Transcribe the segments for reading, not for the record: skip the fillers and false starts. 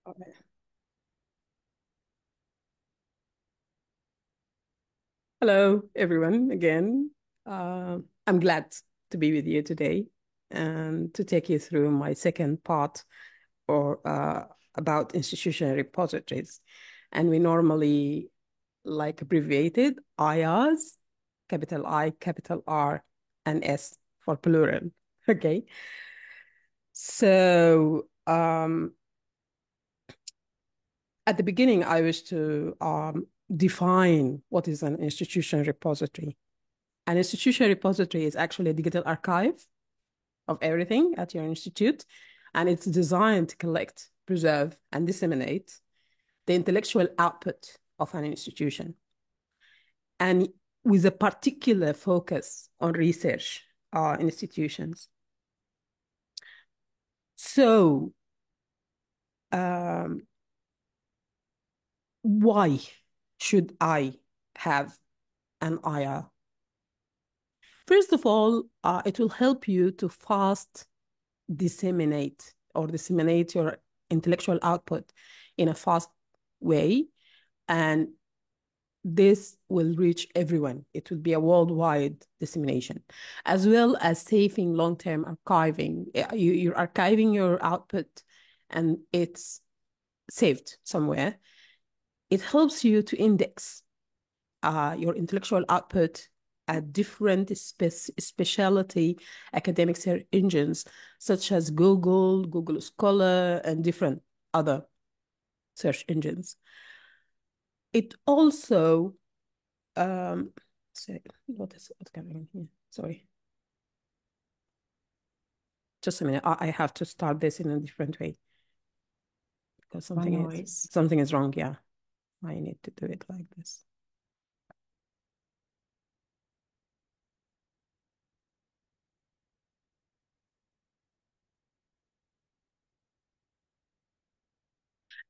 Okay. Hello, everyone, again. I'm glad to be with you today and to take you through my second part or about institutional repositories. And we normally like abbreviated IRs, capital I, capital R, and S for plural. Okay. So at the beginning, I wish to define what is an institutional repository. An institutional repository is actually a digital archive of everything at your institute, and it's designed to collect, preserve, and disseminate the intellectual output of an institution, and with a particular focus on research institutions. So, um, why should I have an IR? First of all, it will help you to fast disseminate your intellectual output in a fast way. And this will reach everyone. It will be a worldwide dissemination, as well as saving long-term archiving. You're archiving your output and it's saved somewhere. It helps you to index your intellectual output at different specialty academic search engines, such as Google, Google Scholar, and different other search engines. It also, sorry, what's coming in here? Sorry, just a minute. I have to start this in a different way because Oh, no worries. something is wrong. Yeah, I need to do it like this.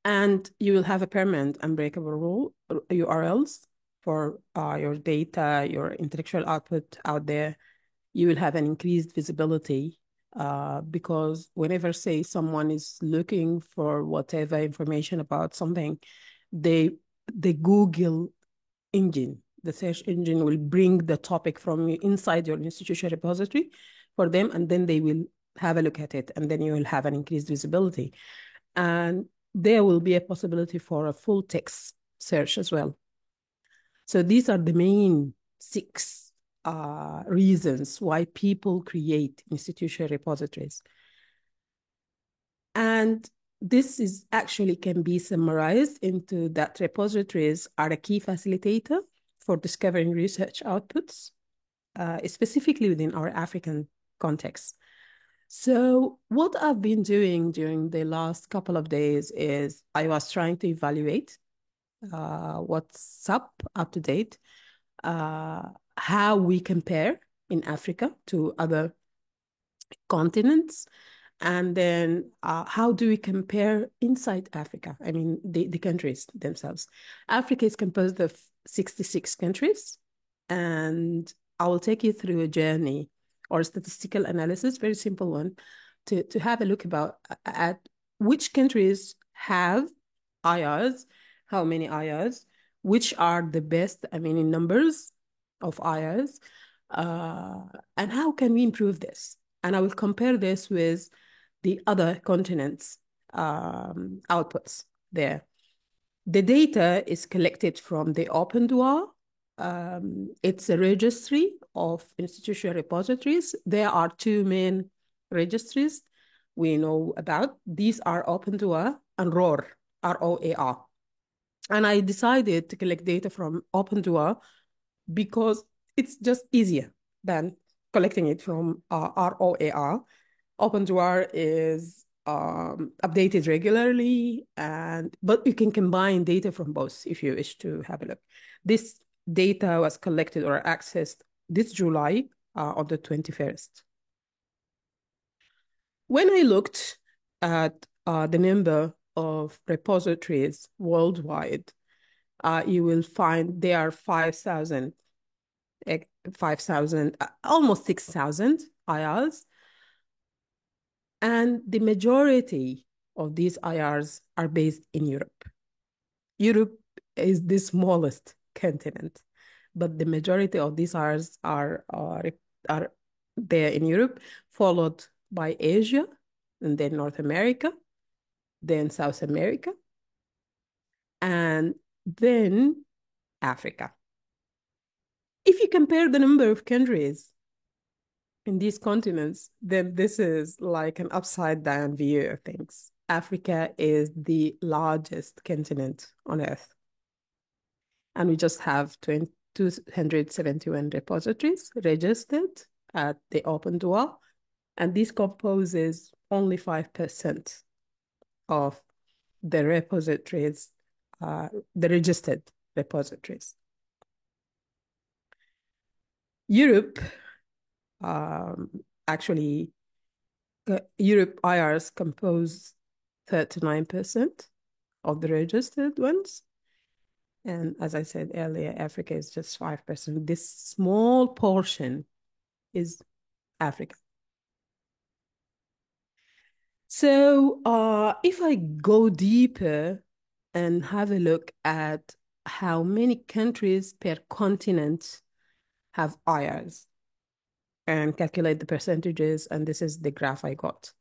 And you will have a permanent unbreakable rule URLs for your data, your intellectual output out there. You will have an increased visibility because whenever, say, someone is looking for whatever information about something, they the Google engine, the search engine will bring the topic from inside your institution repository for them, and then they will have a look at it, and then you will have an increased visibility. And there will be a possibility for a full text search as well. So these are the main six reasons why people create institutional repositories. And this is actually can be summarized into that repositories are a key facilitator for discovering research outputs, specifically within our African context. So what I've been doing during the last couple of days is I was trying to evaluate what's up to date, uh, how we compare in Africa to other continents, and then how do we compare inside Africa? I mean, the countries themselves. Africa is composed of 66 countries, and I will take you through a journey or a statistical analysis, very simple one, to have a look about at which countries have IRs, how many IRs, which are the best, I mean, in numbers of IRs, uh, and how can we improve this? And I will compare this with the other continents' outputs there. The data is collected from the Open Door. It's a registry of institutional repositories. There are two main registries we know about. These are Open Door and ROR, ROAR. And I decided to collect data from Open Door because it's just easier than collecting it from ROAR. OpenDoor is updated regularly, but you can combine data from both if you wish to have a look. This data was collected or accessed this July on the 21st. When I looked at the number of repositories worldwide, you will find there are 5,000, almost 6,000 IRs. And the majority of these IRs are based in Europe. Europe is the smallest continent, but the majority of these are there in Europe, followed by Asia, and then North America, then South America, and then Africa. If you compare the number of countries in these continents, then this is like an upside down view of things. Africa is the largest continent on Earth, and we just have 271 repositories registered at the Open Dua, and this composes only 5% of the repositories, the registered repositories. Europe, actually, Europe IRs compose 39% of the registered ones. And as I said earlier, Africa is just 5%. This small portion is Africa. So if I go deeper and have a look at how many countries per continent have IRs and calculate the percentages, and this is the graph I got.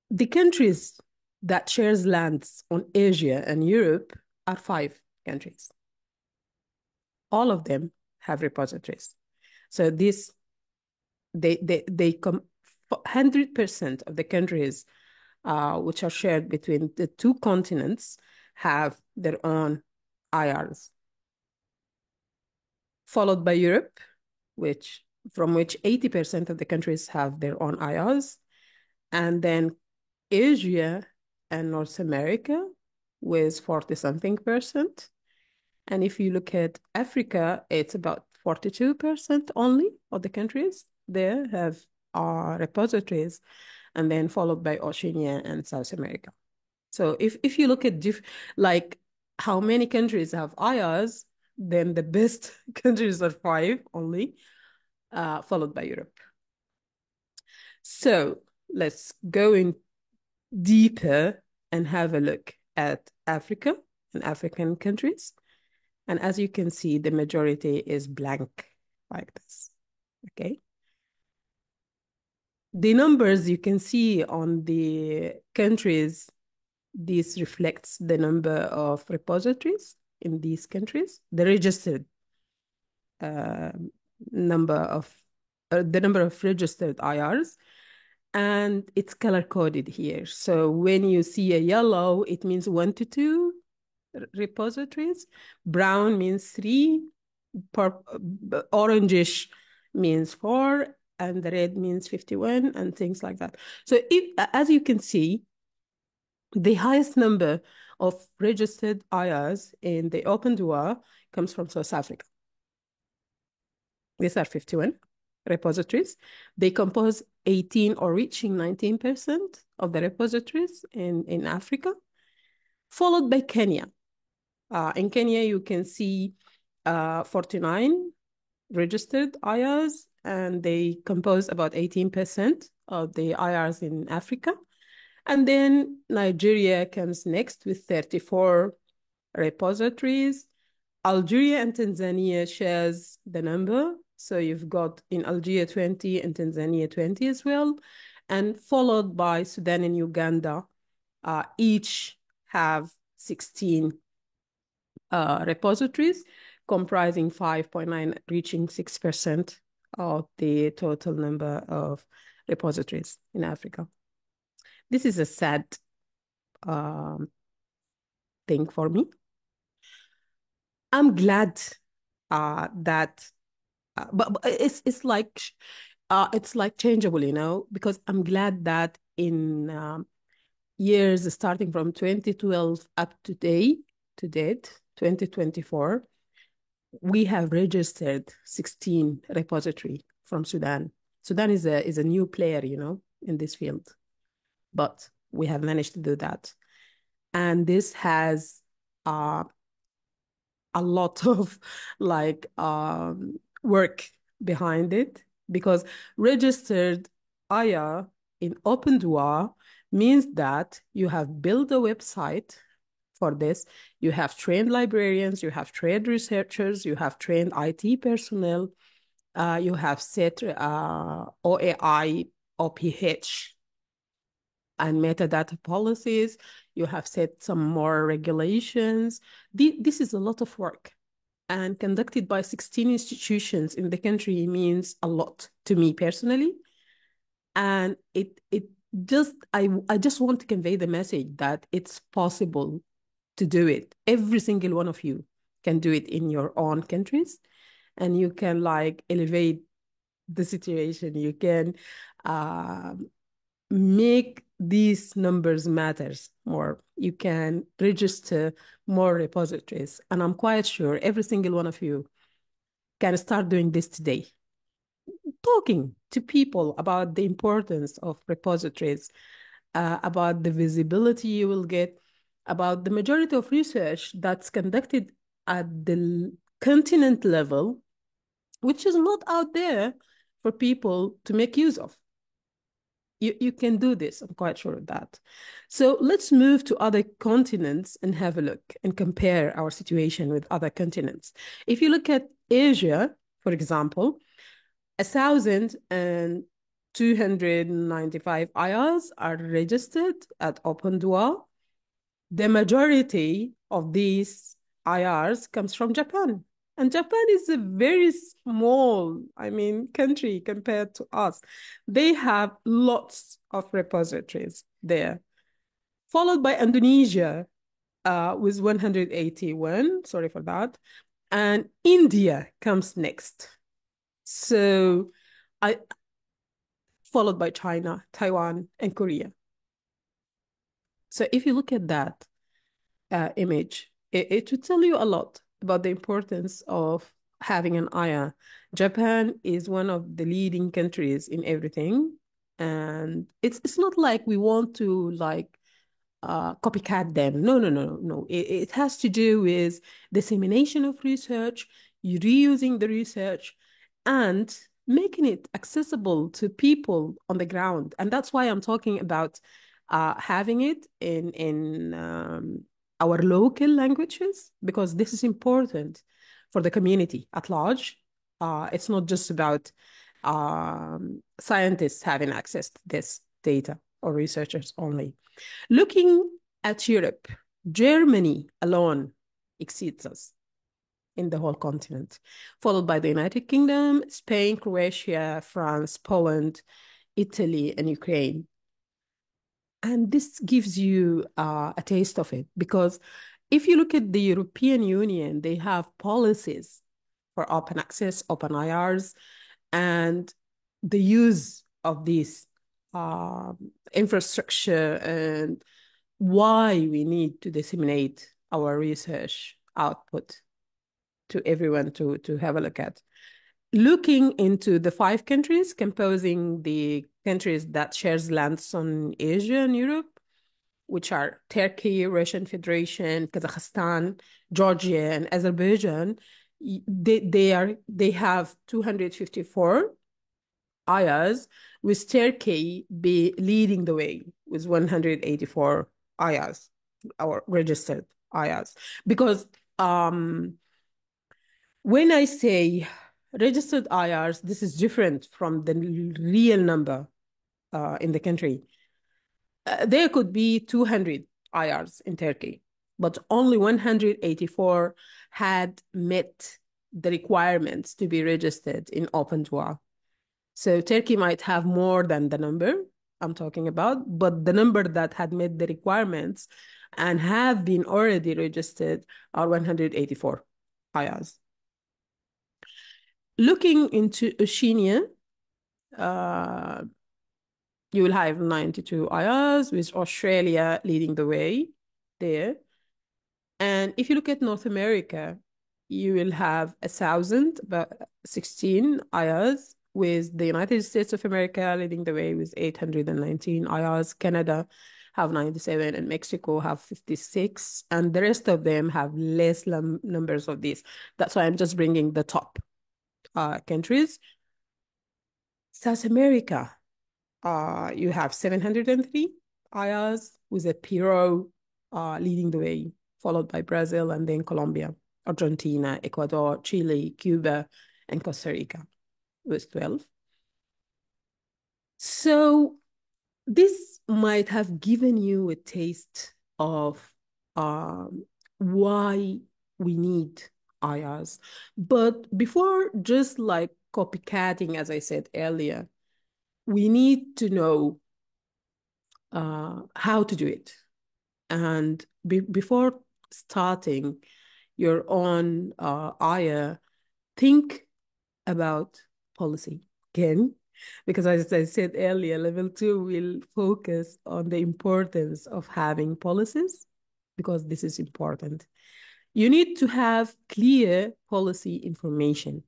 The countries that shares lands on Asia and Europe are 5 countries. All of them have repositories. So this, they come 100% of the countries which are shared between the 2 continents have their own IRs, followed by Europe, from which 80% of the countries have their own IRs, and then Asia and North America with 40-something%. And if you look at Africa, it's about 42% only of the countries there have repositories, and then followed by Oceania and South America. So if you look at like how many countries have IRs, then the best countries are 5 only, followed by Europe. So let's go in deeper and have a look at Africa and African countries. And as you can see, the majority is blank like this, okay? The numbers you can see on the countries, this reflects the number of repositories in these countries, the registered number of registered IRs, and it's color coded here. So when you see a yellow, it means 1 to 2 repositories. Brown means 3. Orangish means 4, and the red means 51, and things like that. So as you can see, the highest number of registered IRs in the Open Dua comes from South Africa. These are 51 repositories. They compose 18 or reaching 19% of the repositories in Africa, followed by Kenya. In Kenya, you can see 49 registered IRs, and they compose about 18% of the IRs in Africa. And then Nigeria comes next with 34 repositories. Algeria and Tanzania shares the number. So you've got in Algeria 20 and Tanzania 20 as well. And followed by Sudan and Uganda, each have 16 repositories, comprising 5.9, reaching 6% of the total number of repositories in Africa. This is a sad thing for me. I'm glad that, but it's like changeable, you know, because I'm glad that in years starting from 2012 up to date, 2024, we have registered 16 repository from Sudan. Sudan is a new player, you know, in this field, but we have managed to do that. And this has a lot of work behind it, because registered IR in Open Dua means that you have built a website for this. You have trained librarians, you have trained researchers, you have trained IT personnel, you have set OAI, OPH, and metadata policies. You have set some more regulations. This is a lot of work, and conducted by 16 institutions in the country means a lot to me personally. And I just want to convey the message that it's possible to do it. Every single one of you can do it in your own countries, and you can like elevate the situation. You can make these numbers matters more. You can register more repositories. And I'm quite sure every single one of you can start doing this today. Talking to people about the importance of repositories, about the visibility you will get, about the majority of research that's conducted at the continent level, which is not out there for people to make use of. You can do this, I'm quite sure of that. So let's move to other continents and have a look and compare our situation with other continents. If you look at Asia, for example, 1,295 IRs are registered at OpenDua. The majority of these IRs comes from Japan. And Japan is a very small, country compared to us. They have lots of repositories there, followed by Indonesia with 181. Sorry for that. And India comes next. So I followed by China, Taiwan, and Korea. So if you look at that image, it would tell you a lot about the importance of having an IR. Japan is one of the leading countries in everything. And it's not like we want to copycat them. No. It has to do with dissemination of research, reusing the research, and making it accessible to people on the ground. And that's why I'm talking about having it in our local languages, because this is important for the community at large. It's not just about scientists having access to this data or researchers only. Looking at Europe, Germany alone exceeds us in the whole continent, followed by the United Kingdom, Spain, Croatia, France, Poland, Italy, and Ukraine. And this gives you a taste of it, because if you look at the European Union, they have policies for open access, open IRs, and the use of this infrastructure, and why we need to disseminate our research output to everyone to have a look at. Looking into the 5 countries composing the countries that shares lands on Asia and Europe, which are Turkey, Russian Federation, Kazakhstan, Georgia, and Azerbaijan, they have 254 IRs, with Turkey be leading the way with 184 IRs, or registered IRs. Because when I say registered IRs, this is different from the real number in the country. There could be 200 IRs in Turkey, but only 184 had met the requirements to be registered in OpenDua. So Turkey might have more than the number I'm talking about, but the number that had met the requirements and have been already registered are 184 IRs. Looking into Oceania, you will have 92 IRs, with Australia leading the way there. And if you look at North America, you will have 1,000, about 16 IRs, with the United States of America leading the way with 819 IRs. Canada have 97, and Mexico have 56, and the rest of them have less numbers of these. That's why I'm just bringing the top countries. South America, you have 703 IAs, with a Peru leading the way, followed by Brazil and then Colombia, Argentina, Ecuador, Chile, Cuba, and Costa Rica with 12. So this might have given you a taste of why we need IAs. But before just like copycatting, as I said earlier, we need to know how to do it. And before starting your own IA, think about policy again, because as I said earlier, level 2 will focus on the importance of having policies, because this is important. You need to have clear policy information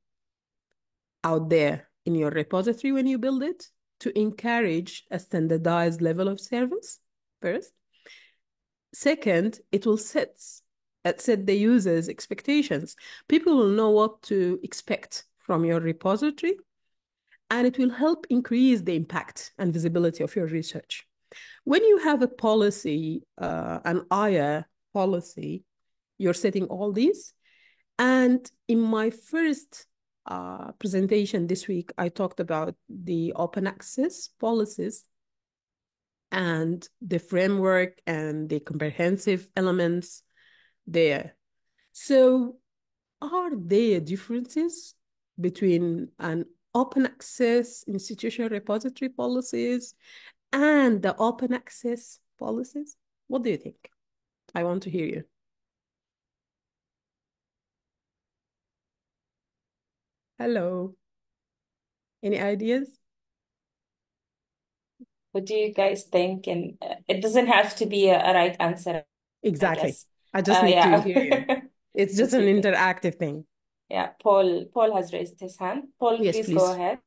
out there in your repository when you build it to encourage a standardized level of service first. Second, it will set the user's expectations. People will know what to expect from your repository, and it will help increase the impact and visibility of your research. When you have a policy, an IA policy, you're setting all these. And in my first presentation this week, I talked about the open access policies and the framework and the comprehensive elements there. So are there differences between an open access institutional repository policies and the open access policies? What do you think? I want to hear you. Hello. Any ideas? What do you guys think? And it doesn't have to be a right answer, I Exactly. guess. I just need to Yeah. hear you. It's just What do an you think? interactive thing. Yeah, Paul has raised his hand. Paul, Yes, please go please. ahead.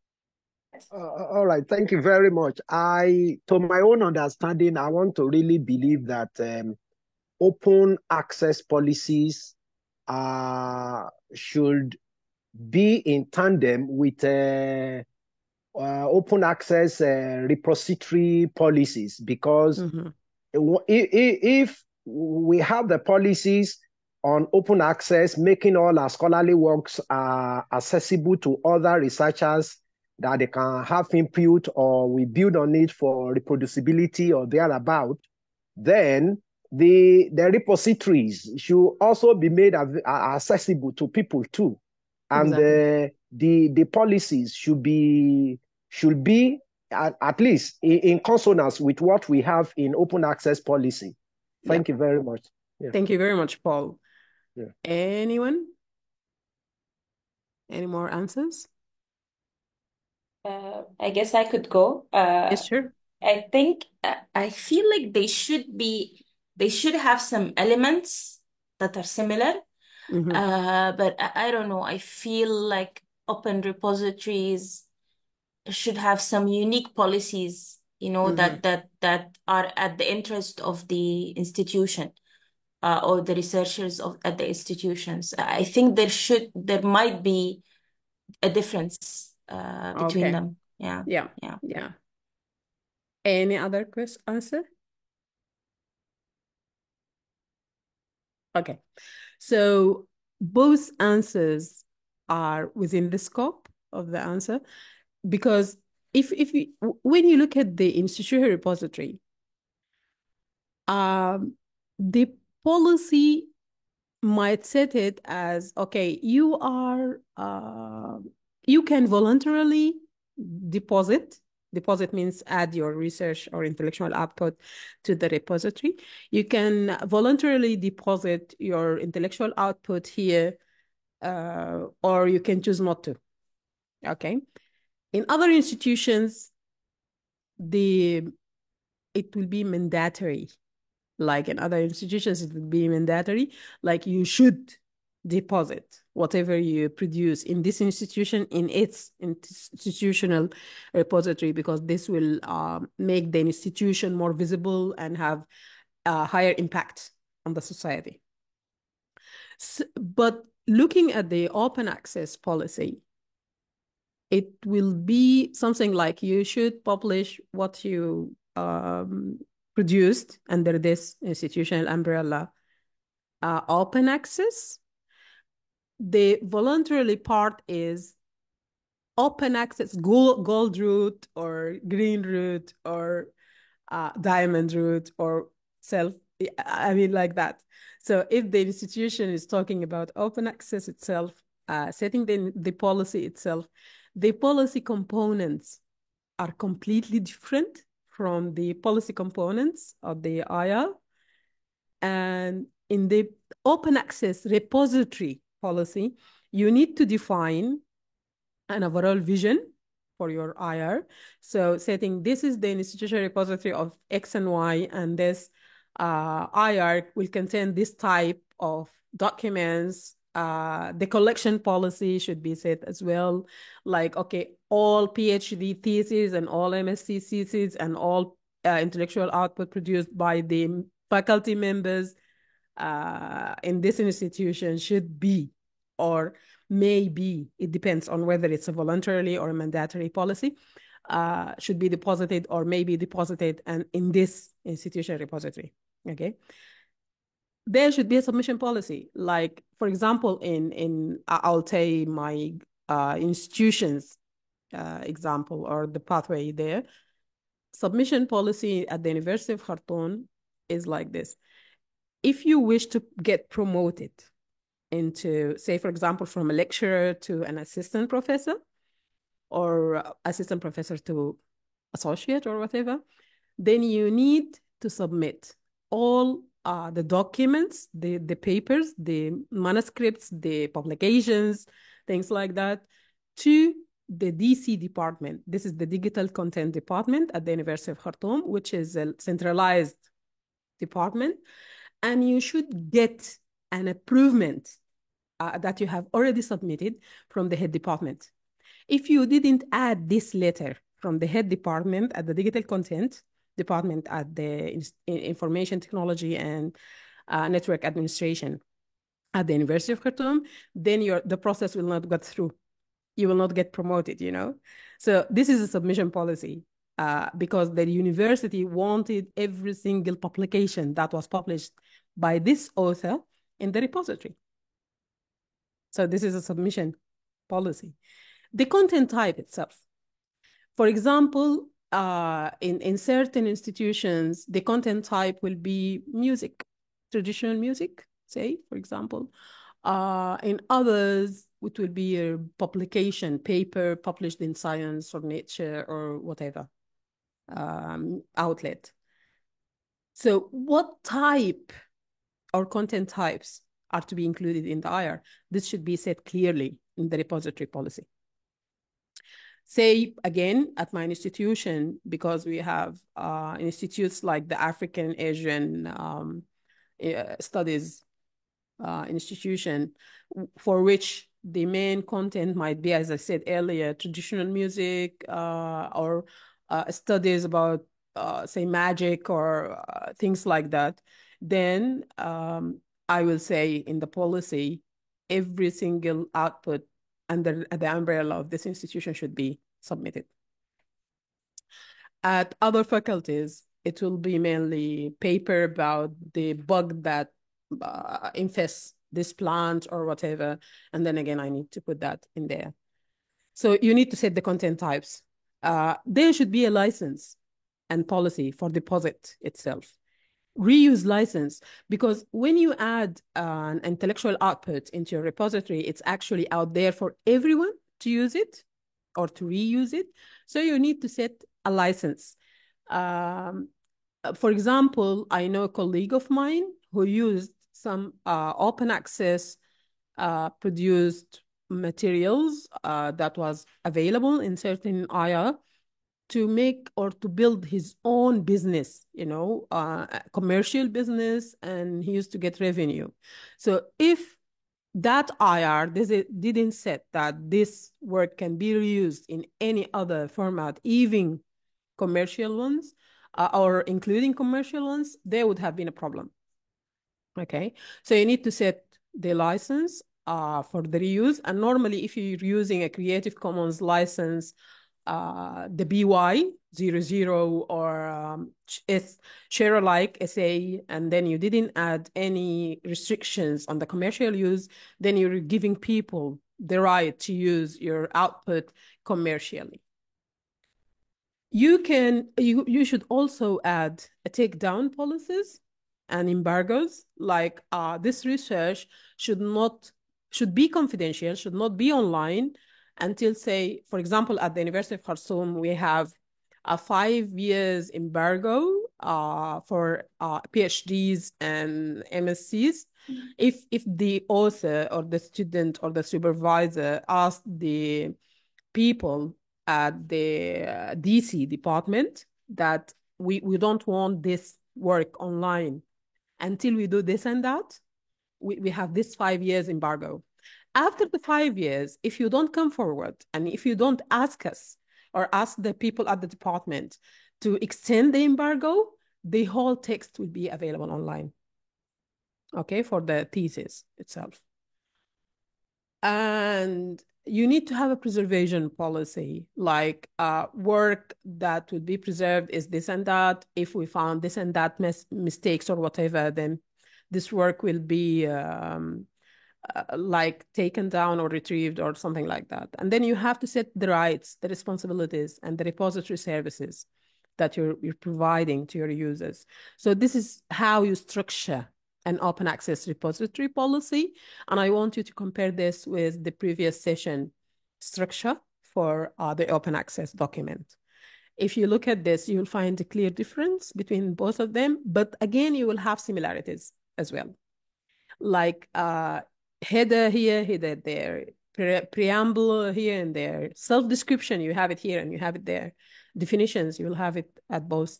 All right, thank you very much. To my own understanding, I want to really believe that open access policies should be in tandem with open access repository policies, because Mm-hmm. if we have the policies on open access, making all our scholarly works accessible to other researchers that they can have input, or we build on it for reproducibility or thereabout, then the repositories should also be made accessible to people too. And Exactly. the policies should be at least in consonance with what we have in open access policy. Yeah. Thank you very much. Yeah. Thank you very much, Paul. Yeah. Anyone? Any more answers? I guess I could go. Yes, sure. I think I feel like they should have some elements that are similar. Mm-hmm. But I don't know. I feel like open repositories should have some unique policies, Mm-hmm. that are at the interest of the institution, or the researchers at the institutions. I think there might be a difference between Okay. them. Yeah, Yeah. yeah. Yeah. Any other answer? Okay. So both answers are within the scope of the answer, because if you, when you look at the institutional repository, the policy might set it as, okay, you can voluntarily deposit. Deposit means add your research or intellectual output to the repository. You can voluntarily deposit your intellectual output here, or you can choose not to. Okay. In other institutions, the it will be mandatory. Like in other institutions, it would be mandatory. Like you should deposit whatever you produce in this institution in its institutional repository, because this will make the institution more visible and have a higher impact on the society. But looking at the open access policy, it will be something like you should publish what you produced under this institutional umbrella open access. The voluntarily part is open access, gold route or green route or diamond route or like that. So if the institution is talking about open access itself, setting the policy itself, the policy components are completely different from the policy components of the IR. And in the open access repository policy, you need to define an overall vision for your IR. So setting this is the institutional repository of X and Y, and this IR will contain this type of documents. The collection policy should be set as well. Like, okay, all PhD theses and all MSc theses and all intellectual output produced by the faculty members in this institution should be, or maybe, it depends on whether it's a voluntarily or a mandatory policy, should be deposited or maybe deposited and in this institutional repository, okay? There should be a submission policy. Like, for example, I'll take my institutions example or the pathway there. Submission policy at the University of Khartoum is like this. If you wish to get promoted into, say, for example, from a lecturer to an assistant professor or assistant professor to associate or whatever, then you need to submit all the documents, the papers, the manuscripts, the publications, things like that, to the DC department. This is the Digital Content Department at the University of Khartoum, which is a centralized department. And you should get an improvement that you have already submitted from the head department. If you didn't add this letter from the head department at the Digital Content Department at the Information Technology and Network Administration at the University of Khartoum, then the process will not go through. You will not get promoted, you know? So this is a submission policy because the university wanted every single publication that was published by this author in the repository. So this is a submission policy. The content type itself. For example, in certain institutions, the content type will be music, traditional music, say, for example. In others, it will be a publication, paper published in Science or Nature or whatever outlet. So what type or content types are to be included in the IR? This should be said clearly in the repository policy. Say, again, at my institution, because we have institutes like the African Asian Studies institution, for which the main content might be, as I said earlier, traditional music or studies about, say, magic or things like that, then I will say in the policy, every single output under the umbrella of this institution should be submitted. At other faculties, it will be mainly paper about the bug that infests this plant or whatever. And then again, I need to put that in there. So you need to set the content types. There should be a license and policy for deposit itself. Reuse license, because when you add an intellectual output into your repository, it's actually out there for everyone to use it or to reuse it. So you need to set a license. For example, I know a colleague of mine who used some open access produced materials that was available in certain IR to make or to build his own business, you know, commercial business, and he used to get revenue. So if that IR didn't set that this work can be reused in any other format, even commercial ones, or including commercial ones, there would have been a problem. Okay, so you need to set the license for the reuse. And normally, if you're using a Creative Commons license, the BY 00 or share alike essay, and then you didn't add any restrictions on the commercial use, then you're giving people the right to use your output commercially. You should also add a takedown policies and embargoes, like this research should be confidential, should not be online until, say, for example, at the University of Khartoum, we have a 5 years embargo for PhDs and MSCs. If the author or the student or the supervisor asked the people at the DC department that we don't want this work online until we do this and that, we have this 5 years embargo. After the 5 years, if you don't come forward and if you don't ask us or ask the people at the department to extend the embargo, the whole text will be available online, okay, for the thesis itself. And you need to have a preservation policy, like work that would be preserved is this and that. If we found this and that mistakes or whatever, then this work will be like taken down or retrieved or something like that. And then you have to set the rights, the responsibilities, and the repository services that you're providing to your users. So this is how you structure an open access repository policy. And I want you to compare this with the previous session structure for the open access document. If you look at this, you'll find a clear difference between both of them, but again, you will have similarities as well. Like header here, header there, preamble here and there, self-description, you have it here and you have it there. Definitions, you will have it at both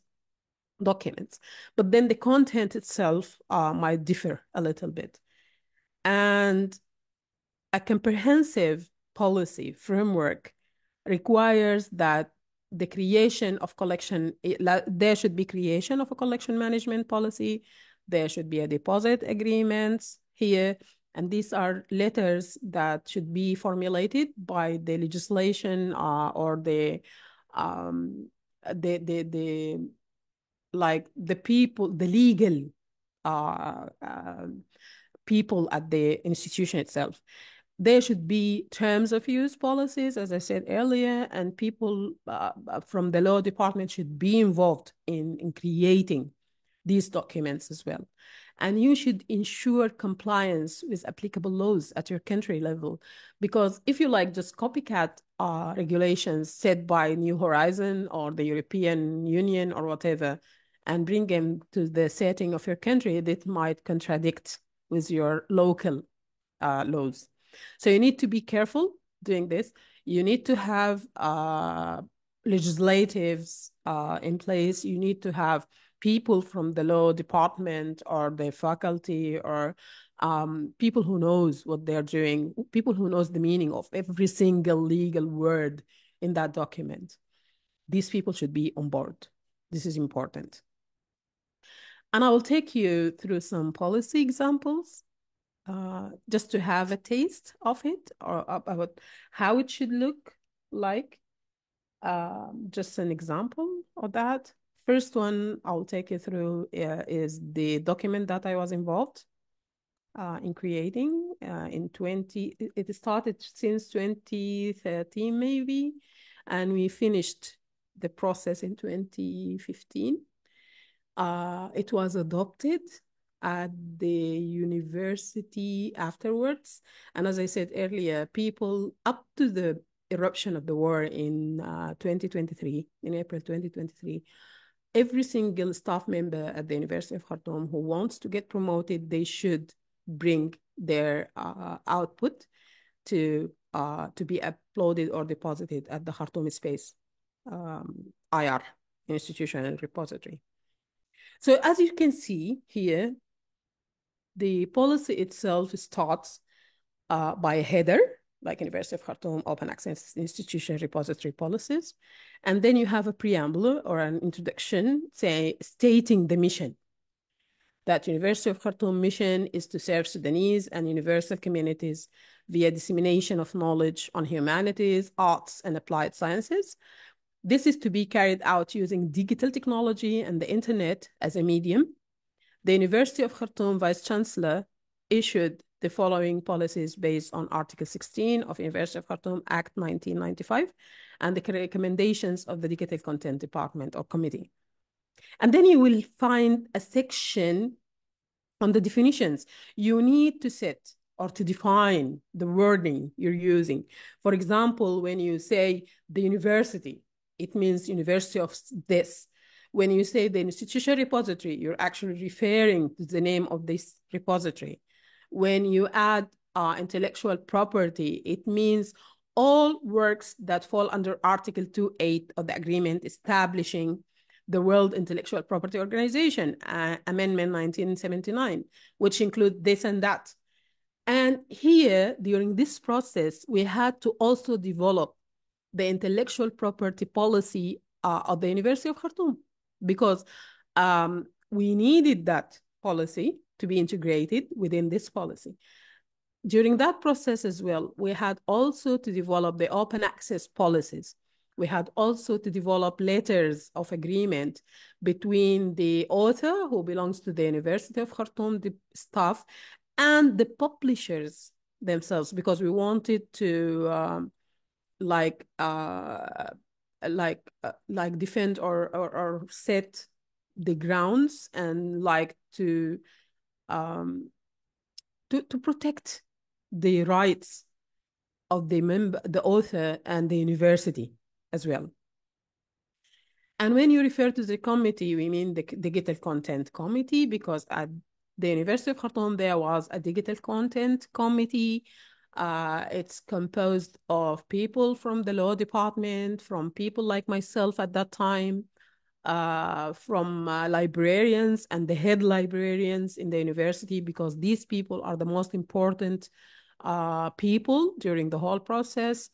documents. But then the content itself might differ a little bit. And a comprehensive policy framework requires that the creation of collection, there should be creation of a collection management policy. There should be a deposit agreements here. And these are letters that should be formulated by the legislation or like the people, the legal people at the institution itself. There should be terms of use policies, as I said earlier, and people from the law department should be involved in creating these documents as well. And you should ensure compliance with applicable laws at your country level. Because if you like just copycat regulations set by New Horizon or the European Union or whatever, and bring them to the setting of your country, that might contradict with your local laws. So you need to be careful doing this. You need to have legislatives in place. You need to have people from the law department or the faculty or people who knows what they're doing, people who knows the meaning of every single legal word in that document. These people should be on board. This is important. And I will take you through some policy examples just to have a taste of it or about how it should look like. Just an example of that. First one I'll take you through is the document that I was involved in creating it started since 2013 maybe, and we finished the process in 2015. It was adopted at the university afterwards. And as I said earlier, people up to the eruption of the war in 2023, in April 2023, every single staff member at the University of Khartoum who wants to get promoted, they should bring their output to be uploaded or deposited at the Khartoum Space IR, Institutional Repository. So as you can see here, the policy itself starts by a header, like University of Khartoum Open Access Institution Repository Policies. And then you have a preamble or an introduction stating the mission. That University of Khartoum mission is to serve Sudanese and universal communities via dissemination of knowledge on humanities, arts, and applied sciences, This is to be carried out using digital technology and the internet as a medium. The University of Khartoum Vice Chancellor issued the following policies based on Article 16 of University of Khartoum Act 1995 and the recommendations of the Digital Content Department or Committee. And then you will find a section on the definitions. You need to set or to define the wording you're using. For example, when you say the university, it means university of this. When you say the institution repository, you're actually referring to the name of this repository. When you add intellectual property, it means all works that fall under Article 2.8 of the agreement establishing the World Intellectual Property Organization, Amendment 1979, which include this and that. And here, during this process, we had to also develop the intellectual property policy of the University of Khartoum, because we needed that policy to be integrated within this policy. During that process as well, we had also to develop the open access policies. We had also to develop letters of agreement between the author who belongs to the University of Khartoum, the staff, and the publishers themselves, because we wanted to defend or set the grounds and to protect the rights of the author and the university as well. And when you refer to the committee, we mean the Digital Content Committee, because at the University of Khartoum, there was a Digital Content Committee. It's composed of people from the law department, from people like myself at that time, from librarians and the head librarians in the university, because these people are the most important people during the whole process.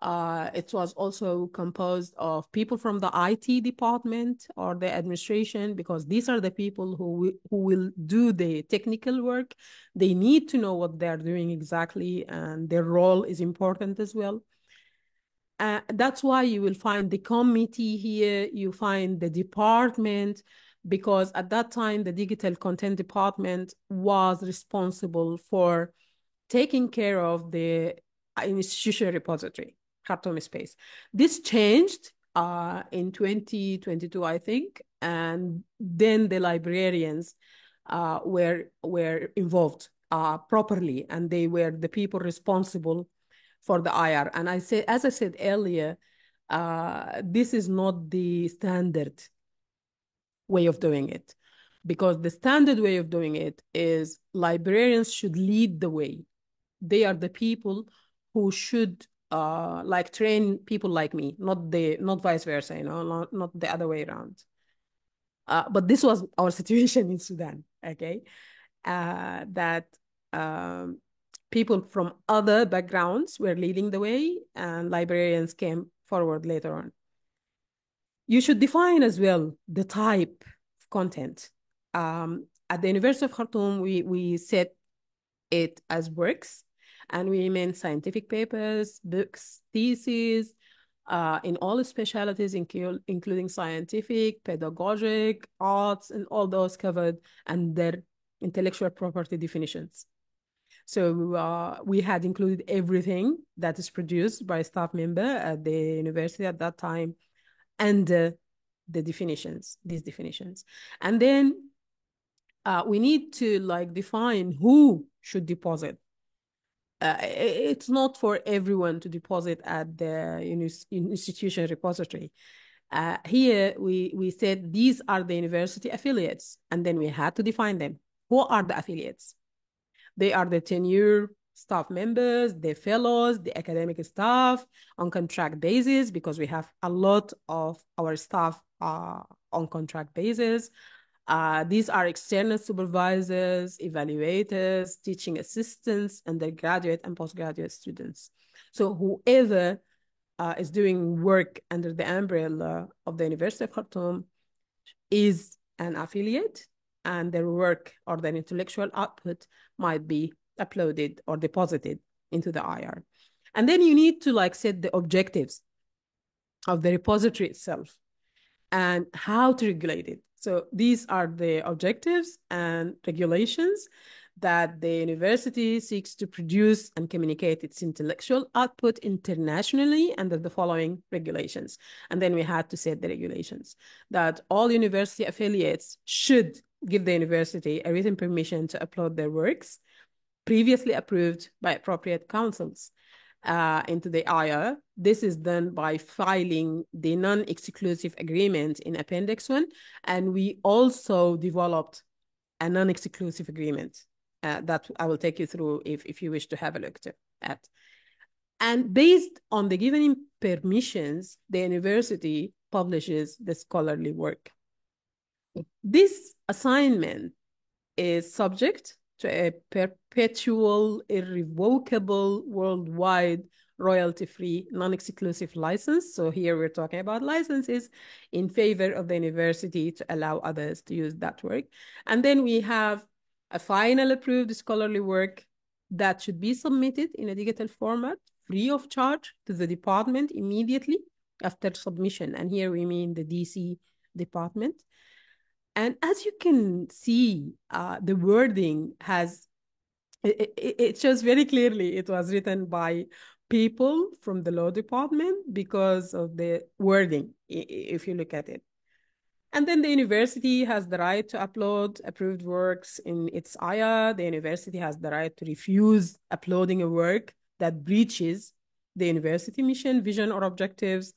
It was also composed of people from the IT department or the administration, because these are the people who will do the technical work. They need to know what they're doing exactly, and their role is important as well. That's why you will find the committee here, you find the department, because at that time, the Digital Content Department was responsible for taking care of the institution repository, Khartoum Space. This changed in 2022, I think, and then the librarians were involved properly, and they were the people responsible for the IR. And as I said earlier, this is not the standard way of doing it, because the standard way of doing it is librarians should lead the way. They are the people who should train people like me, not vice versa, not the other way around. But this was our situation in Sudan, okay? That people from other backgrounds were leading the way, and librarians came forward later on. You should define as well the type of content. At the University of Khartoum, we set it as works, and we meant scientific papers, books, theses, in all specialties, including scientific, pedagogic, arts, and all those covered under intellectual property definitions. So we had included everything that is produced by a staff member at the university at that time, and the definitions, these definitions. And then we need to define who should deposit. It's not for everyone to deposit at the institution repository. Here we said these are the university affiliates, and then we had to define them. Who are the affiliates? They are the tenure staff members, the fellows, the academic staff on contract basis, because we have a lot of our staff on contract basis. These are external supervisors, evaluators, teaching assistants, undergraduate and postgraduate students. So whoever is doing work under the umbrella of the University of Khartoum is an affiliate, and their work or their intellectual output might be uploaded or deposited into the IR. And then you need to set the objectives of the repository itself and how to regulate it. So these are the objectives and regulations that the university seeks to produce and communicate its intellectual output internationally under the following regulations. And then we had to set the regulations that all university affiliates should give the university a written permission to upload their works previously approved by appropriate councils into the IR. This is done by filing the non-exclusive agreement in Appendix 1. And we also developed a non-exclusive agreement that I will take you through if you wish to have a look at. And based on the given permissions, the university publishes the scholarly work. This assignment is subject to a perpetual, irrevocable, worldwide, royalty-free, non-exclusive license. So here we're talking about licenses in favor of the university to allow others to use that work. And then we have a final approved scholarly work that should be submitted in a digital format, free of charge, to the department immediately after submission. And here we mean the DC department. And as you can see, the wording has, it shows very clearly it was written by people from the law department because of the wording, if you look at it. And then the university has the right to upload approved works in its IA. The university has the right to refuse uploading a work that breaches the university mission, vision, or objectives,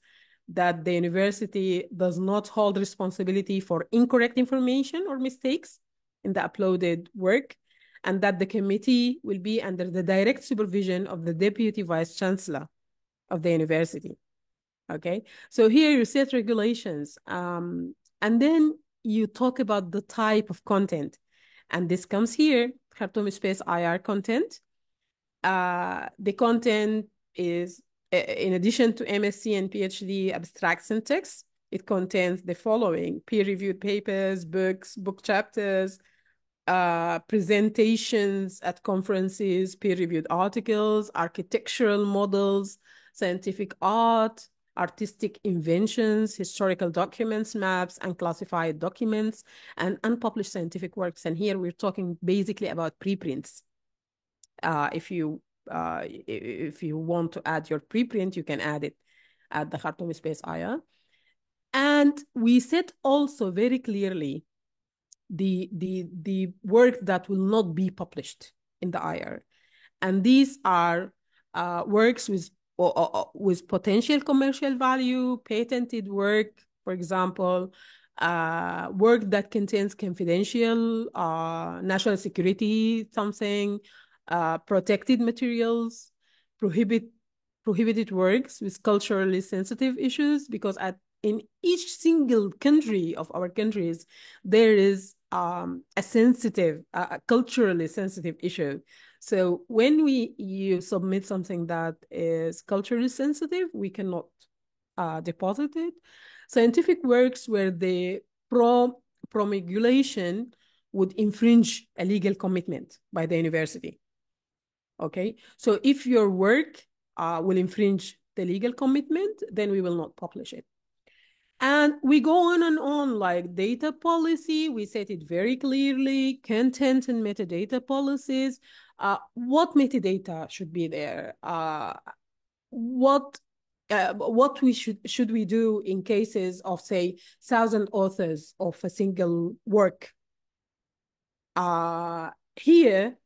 that the university does not hold responsibility for incorrect information or mistakes in the uploaded work, and that the committee will be under the direct supervision of the Deputy Vice Chancellor of the university. Okay, so here you set regulations, and then you talk about the type of content. And this comes here, Khartoum Space IR content. The content is, in addition to MSc and PhD abstracts and texts, it contains the following: peer-reviewed papers, books, book chapters, presentations at conferences, peer-reviewed articles, architectural models, scientific art, artistic inventions, historical documents, maps, unclassified documents, and unpublished scientific works. And here we're talking basically about preprints. If you want to add your preprint, you can add it at the Khartoum Space IR. And we said also very clearly the work that will not be published in the IR. And these are works with potential commercial value, patented work, for example, work that contains confidential national security something, protected materials, prohibited works with culturally sensitive issues, because in each single country of our countries, there is a sensitive, culturally sensitive issue. So when you submit something that is culturally sensitive, we cannot deposit it. Scientific works where the promulgation would infringe a legal commitment by the university. Okay, so if your work will infringe the legal commitment, then we will not publish it. And we go on and on, like data policy, we set it very clearly, content and metadata policies, what metadata should be there, what we should we do in cases of, say, 1,000 authors of a single work. Here,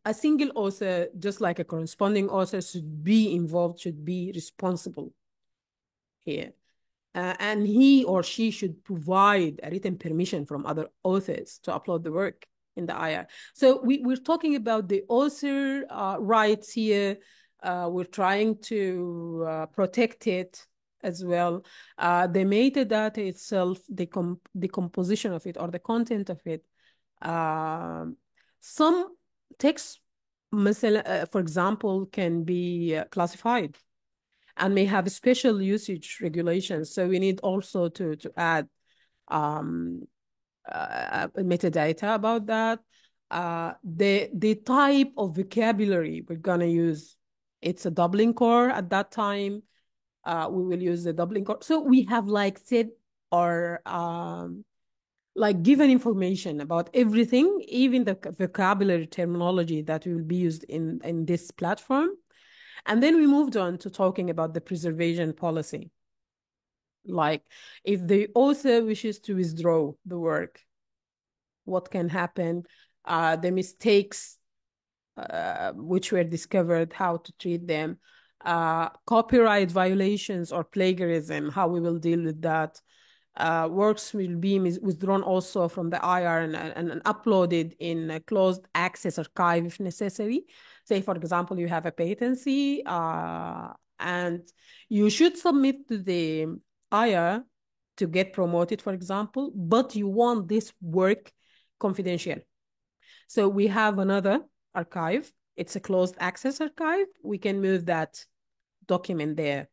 a single author, just like a corresponding author, should be involved, should be responsible here. And he or she should provide a written permission from other authors to upload the work in the IR. So we're talking about the author rights here. We're trying to protect it as well. The metadata itself, the composition of it or the content of it. Some text, for example, can be classified and may have special usage regulations. So we need also to add metadata about that. The type of vocabulary we're gonna use, it's a Dublin core at that time. We will use the Dublin Core. So we have like said or like given information about everything, even the vocabulary terminology that will be used in this platform. And then we moved on to talking about the preservation policy. Like if the author wishes to withdraw the work, what can happen, the mistakes which were discovered, how to treat them, copyright violations or plagiarism, how we will deal with that. Works will be withdrawn also from the IR and uploaded in a closed access archive if necessary. Say, for example, you have a patency and you should submit to the IR to get promoted, for example, but you want this work confidential. So we have another archive. It's a closed access archive. We can move that document there.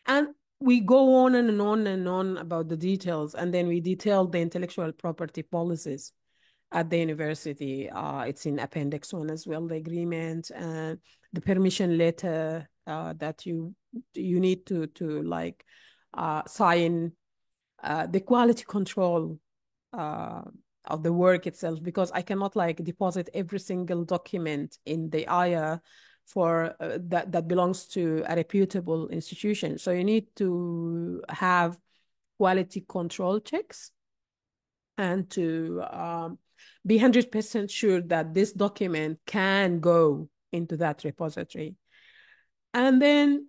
And we go on and on and on about the details. And then we detail the intellectual property policies at the university. It's in Appendix 1 as well, the agreement and the permission letter that you need to like sign, the quality control of the work itself, because I cannot like deposit every single document in the IR for that belongs to a reputable institution. So you need to have quality control checks and to be 100% sure that this document can go into that repository. And then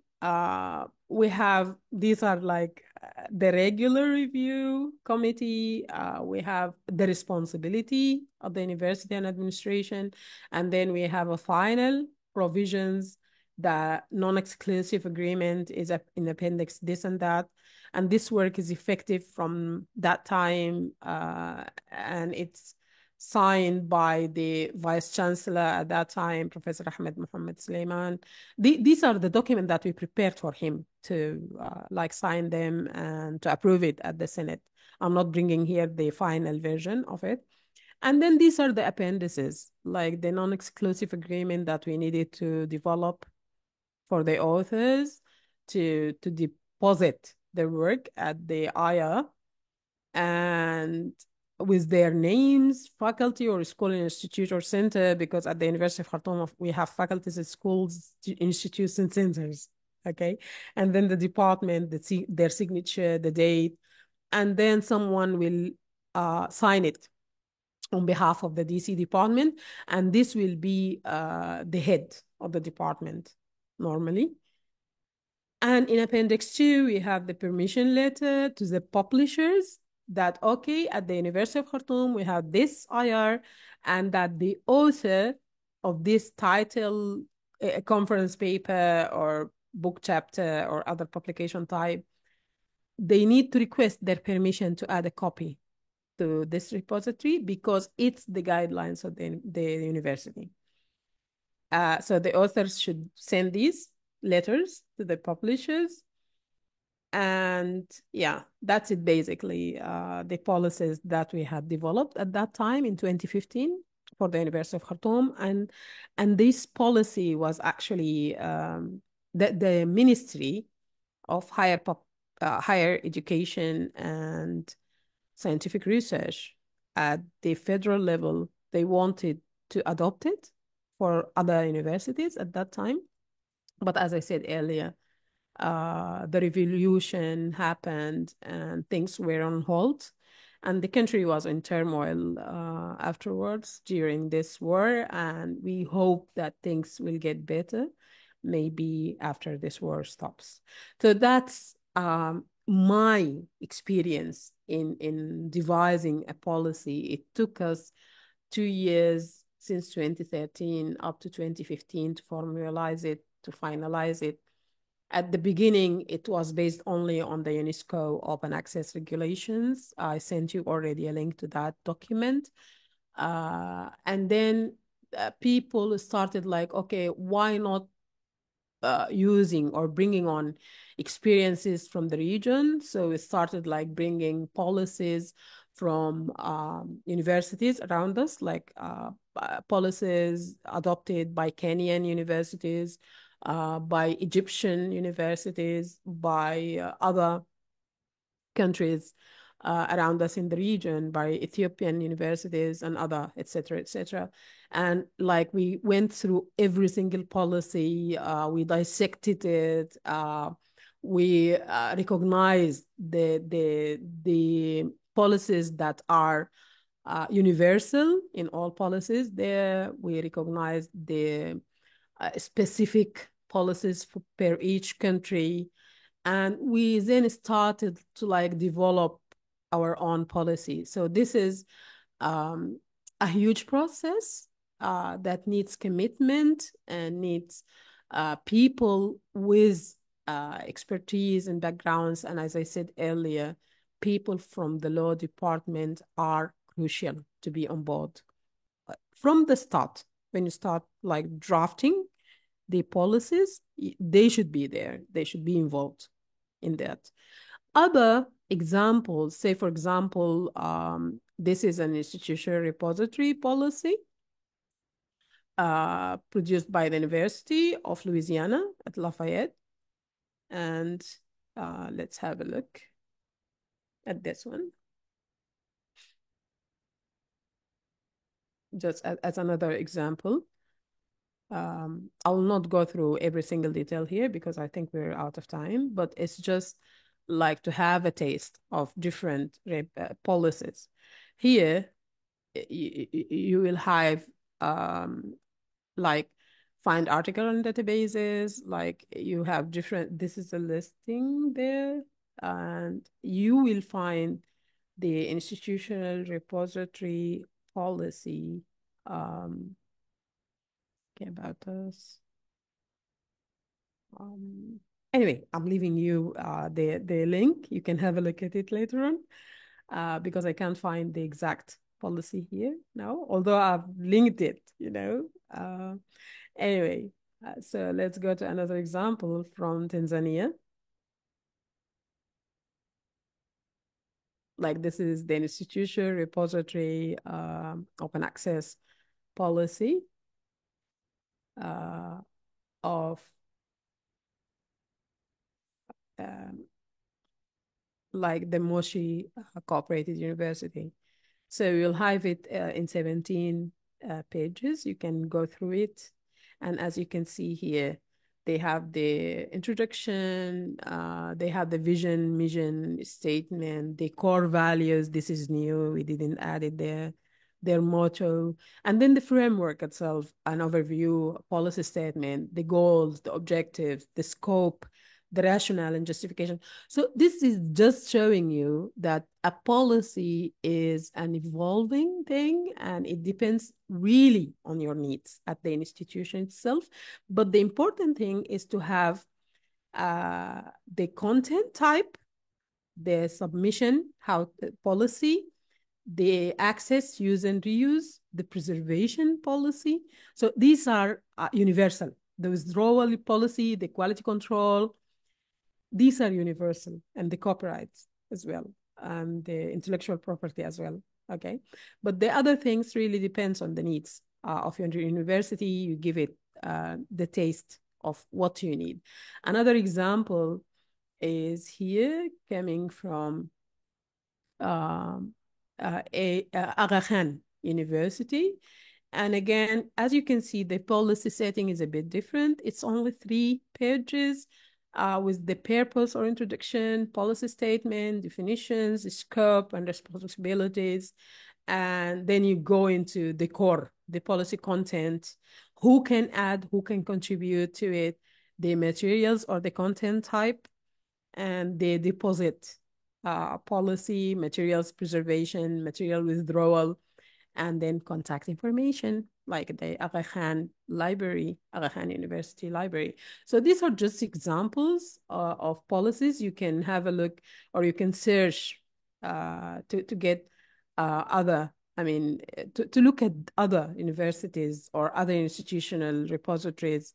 we have, these are like the regular review committee. We have the responsibility of the university and administration. And then we have a final provisions. The non-exclusive agreement is in appendix this and that. And this work is effective from that time. And it's signed by the vice chancellor at that time, Professor Ahmed Mohammed Suleiman. These are the documents that we prepared for him to like sign them and to approve it at the Senate. I'm not bringing here the final version of it. And then these are the appendices, like the non-exclusive agreement that we needed to develop for the authors to deposit their work at the IR, and with their names, faculty or school, institute or center, because at the University of Khartoum, we have faculties, schools, institutes, and centers, okay? And then the department, their signature, the date, and then someone will sign it on behalf of the DC department, and this will be the head of the department normally. And in Appendix 2, we have the permission letter to the publishers that, okay, at the University of Khartoum, we have this IR, and that the author of this title, a conference paper or book chapter or other publication type, they need to request their permission to add a copy to this repository because it's the guidelines of the university. So the authors should send these letters to the publishers. And yeah, that's it basically, the policies that we had developed at that time in 2015 for the University of Khartoum. And this policy was actually the Ministry of Higher Education and Scientific Research at the federal level. They wanted to adopt it for other universities at that time. But as I said earlier, the revolution happened and things were on hold. And the country was in turmoil afterwards during this war. And we hope that things will get better, maybe after this war stops. So that's my experience in devising a policy. It took us 2 years since 2013 up to 2015 to formalize it, to finalize it. At the beginning, it was based only on the UNESCO open access regulations. I sent you already a link to that document. And then people started like, okay, why not using or bringing on experiences from the region? So we started like bringing policies from universities around us, like policies adopted by Kenyan universities, by Egyptian universities, by other countries around us in the region, by Ethiopian universities and other, et cetera, et cetera. And like we went through every single policy, we dissected it, we recognized the policies that are universal in all policies. There, we recognized the specific policies per each country, and we then started to like develop our own policy. So this is a huge process that needs commitment and needs people with expertise and backgrounds. And as I said earlier, people from the law department are crucial to be on board from the start. When you start like drafting the policies, they should be there. They should be involved in that. Other examples, say for example, this is an institutional repository policy produced by the University of Louisiana at Lafayette. And let's have a look at this one. Just as another example. I will not go through every single detail here because I think we're out of time, but it's just like to have a taste of different policies. Here, you will have like find article on databases, like you have different, this is a listing there, and you will find the institutional repository policy about us. Anyway, I'm leaving you the link. You can have a look at it later on because I can't find the exact policy here now, although I've linked it, you know. Anyway, so let's go to another example from Tanzania. Like this is the institutional repository open access policy of like the Moshi Cooperative University. So you'll have it in 17 pages. You can go through it. And as you can see here, they have the introduction, they have the vision, mission statement, the core values. This is new, we didn't add it there. Their motto, and then the framework itself, an overview, policy statement, the goals, the objectives, the scope, the rationale and justification. So this is just showing you that a policy is an evolving thing and it depends really on your needs at the institution itself. But the important thing is to have the content type, the submission, how the policy, the access, use and reuse, the preservation policy. So these are universal. The withdrawal policy, the quality control, these are universal, and the copyrights as well, and the intellectual property as well, okay? But the other things really depends on the needs of your university. You give it the taste of what you need. Another example is here coming from Aga Khan University. And again, as you can see, the policy setting is a bit different. It's only 3 pages with the purpose or introduction, policy statement, definitions, scope, and responsibilities. And then you go into the core, the policy content, who can add, who can contribute to it, the materials or the content type, and the deposit policy, materials preservation, material withdrawal, and then contact information, like the Aga Khan Library, Aga Khan University Library. So these are just examples of policies. You can have a look, or you can search to get other, I mean, to look at other universities or other institutional repositories,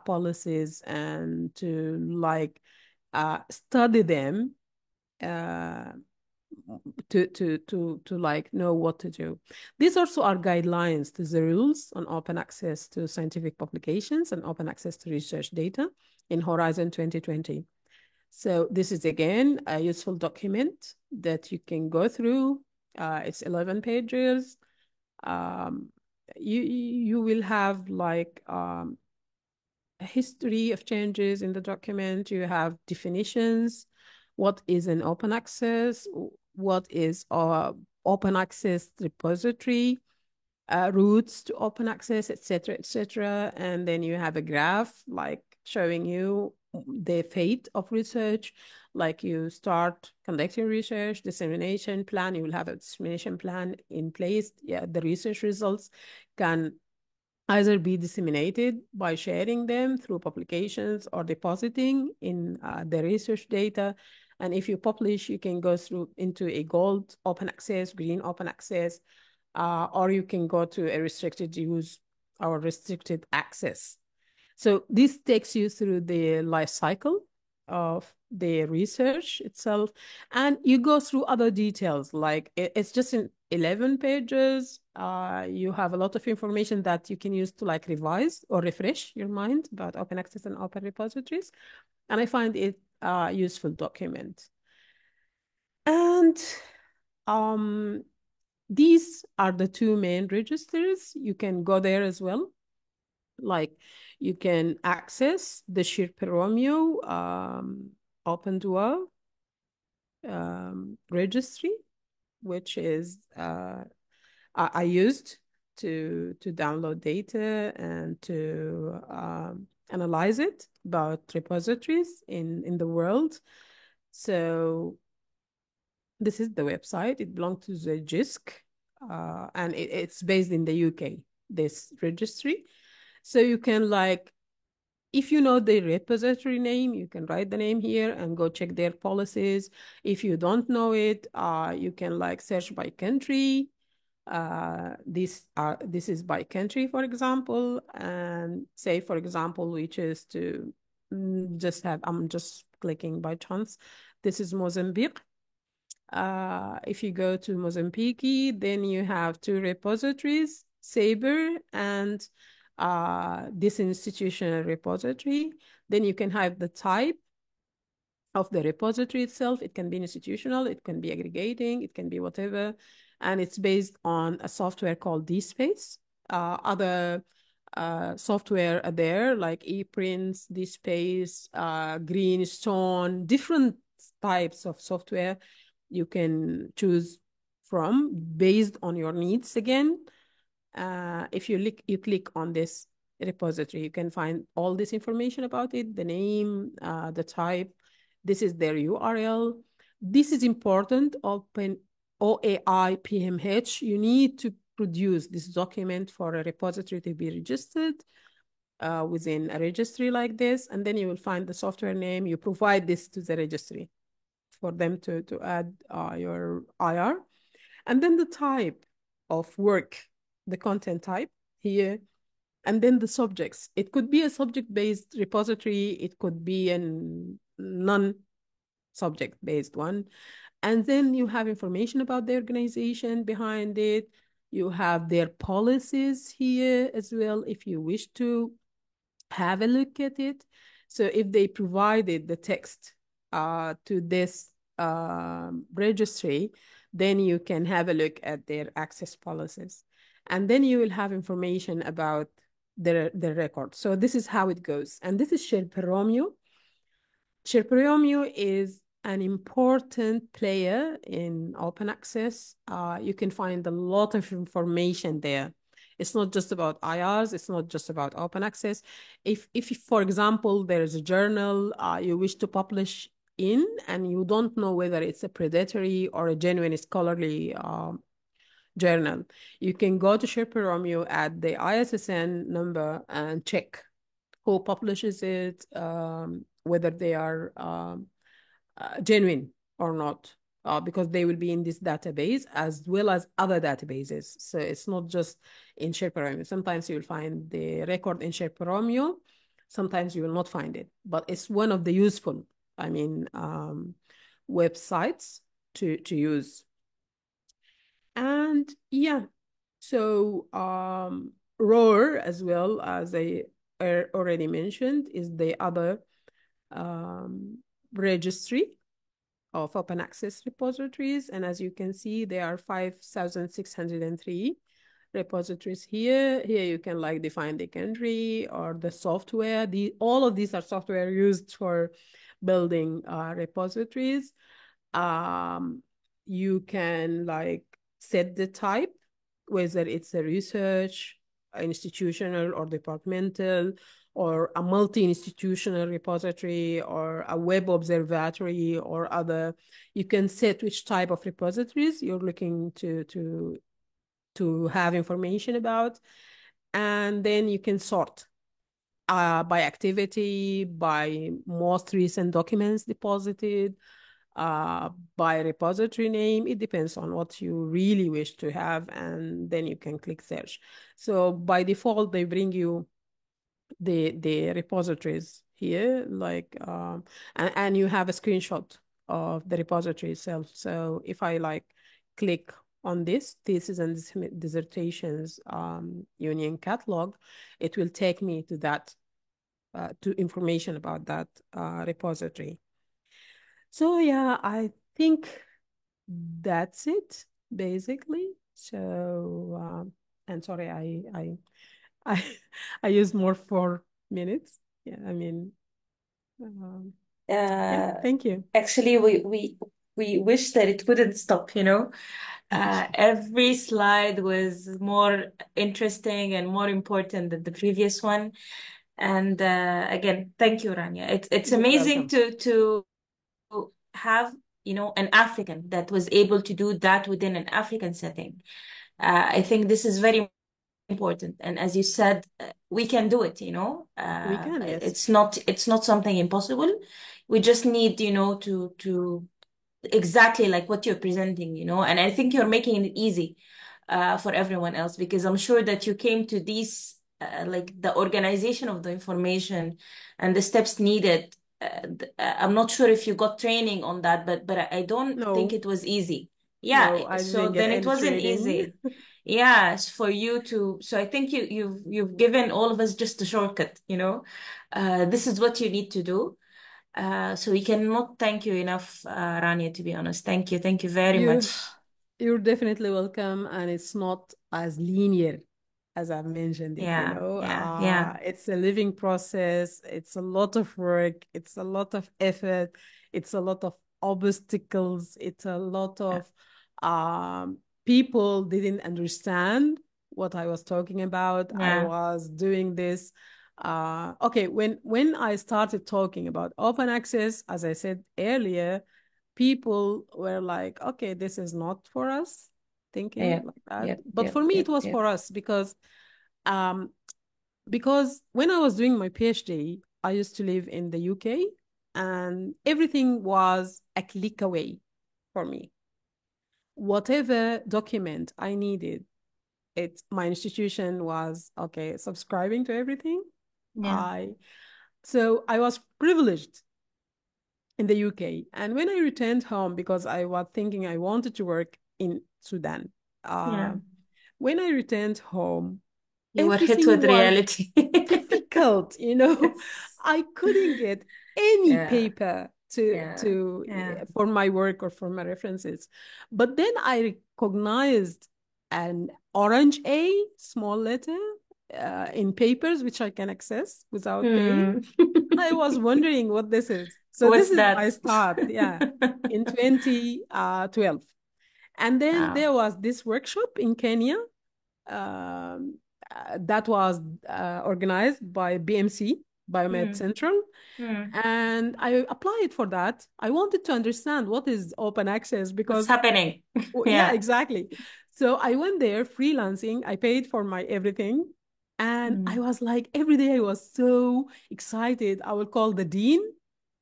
policies, and to like study them to like know what to do. These also are guidelines to the rules on open access to scientific publications and open access to research data in Horizon 2020. So this is again a useful document that you can go through. It's 11 pages. You will have like a history of changes in the document. You have definitions. What is an open access? What is open access repository? Routes to open access, etc., etc. And then you have a graph like showing you the fate of research. Like you start conducting research, dissemination plan, you will have a dissemination plan in place. Yeah, the research results can either be disseminated by sharing them through publications or depositing in the research data. And if you publish, you can go through into a gold open access, green open access, or you can go to a restricted use or restricted access. So this takes you through the life cycle of the research itself, and you go through other details, like it's just in 11 pages. You have a lot of information that you can use to like revise or refresh your mind about open access and open repositories. And I find it a useful document. And these are the two main registers. You can go there as well. Like you can access the Sherpa Romeo Open Duo registry, which is I used to download data and to analyze it about repositories in the world. So this is the website. It belongs to the JISC, and it's based in the UK, this registry. So you can like, if you know the repository name, you can write the name here and go check their policies. If you don't know it, you can like search by country. This is by country, for example, and say, for example, we choose to just have, I'm just clicking by chance. This is Mozambique. If you go to Mozambique, then you have two repositories, SABRE and this institutional repository. Then you can have the type of the repository itself. It can be institutional, it can be aggregating, it can be whatever. And it's based on a software called DSpace. Other software are there like ePrints, DSpace, Greenstone, different types of software you can choose from based on your needs again. If you click on this repository, you can find all this information about it, the name, the type. This is their URL. This is important, Open OAI PMH. You need to produce this document for a repository to be registered within a registry like this. And then you will find the software name. You provide this to the registry for them to add your IR. And then the type of work, the content type here, and then the subjects. It could be a subject-based repository. It could be a non-subject-based one. And then you have information about the organization behind it. You have their policies here as well, if you wish to have a look at it. So if they provided the text to this registry, then you can have a look at their access policies. And then you will have information about the record. So this is how it goes. And this is Sherpa Romeo. Sherpa Romeo is an important player in open access. You can find a lot of information there. It's not just about IRs. It's not just about open access. If for example, there is a journal you wish to publish in and you don't know whether it's a predatory or a genuine scholarly journal, you can go to Sherpa Romeo at the ISSN number and check who publishes it, whether they are genuine or not, because they will be in this database as well as other databases. So it's not just in Sherpa Romeo. Sometimes you will find the record in Sherpa Romeo. Sometimes you will not find it, but it's one of the useful, websites to use. And yeah, so ROR, as well, as I already mentioned, is the other um, registry of open access repositories. And as you can see, there are 5,603 repositories here. Here you can like define the country or the software. All of these are software used for building repositories. You can like set the type, whether it's a research, institutional or departmental, or a multi-institutional repository, or a web observatory, or other. You can set which type of repositories you're looking to have information about. And then you can sort by activity, by most recent documents deposited, by repository name. It depends on what you really wish to have, and then you can click search. So by default, they bring you the repositories here, like and you have a screenshot of the repository itself. So if I like click on this thesis and dissertations union catalog, it will take me to that to information about that repository. So yeah, I think that's it basically. So and sorry, I I used more 4 minutes. Yeah, I mean, yeah, thank you. Actually, we wish that it wouldn't stop, you know. Every slide was more interesting and more important than the previous one. And again, thank you, Rania. It's You're amazing welcome. to have, you know, an African that was able to do that within an African setting. I think this is very important. And as you said, we can do it, you know. We can, yes. It's not something impossible. We just need, you know, to exactly like what you're presenting, you know. And I think you're making it easy for everyone else, because I'm sure that you came to these like the organization of the information and the steps needed. I'm not sure if you got training on that, but I don't think No, it was easy. no, Yeah, I so didn't get then it any wasn't training. easy. Yes, for you to. So I think you've given all of us just a shortcut, you know. This is what you need to do. So we cannot thank you enough, Rania, to be honest. Thank you very You much. you're definitely welcome, and it's not as linear as I've mentioned it, you Yeah, know. yeah. It's a living process, it's a lot of work, it's a lot of effort, it's a lot of obstacles, it's a lot of people didn't understand what I was talking about. I Yeah, was doing this. Okay, when I started talking about open access, as I said earlier, people were like, okay, this is not for us, thinking yeah, like that. yeah, But yeah, for me, yeah, it was yeah, for us um, because when I was doing my PhD, I used to live in the UK, and everything was a click away for me. Whatever document I needed, my institution was okay, subscribing to everything. yeah, I So I was privileged in the UK. And when I returned home, because I was thinking I wanted to work in Sudan, yeah. uh, when I returned home, You were hit everything with was reality. difficult, you know. Yes. I couldn't get any Yeah, paper to yeah, to yeah, for my work or for my references. But then I recognized an orange A, small letter, in papers which I can access without paying. Hmm. I was wondering what this is. So this What's is my that? start, yeah, in 2012. And then Wow. there was this workshop in Kenya that was organized by BMC, Biomed Hmm. Central. Hmm. And I applied for that. I wanted to understand what is open access What's because, happening? yeah, Yeah. exactly. So I went there freelancing. I paid for my everything. And I Hmm. was like, every day I was so excited. I would call the dean,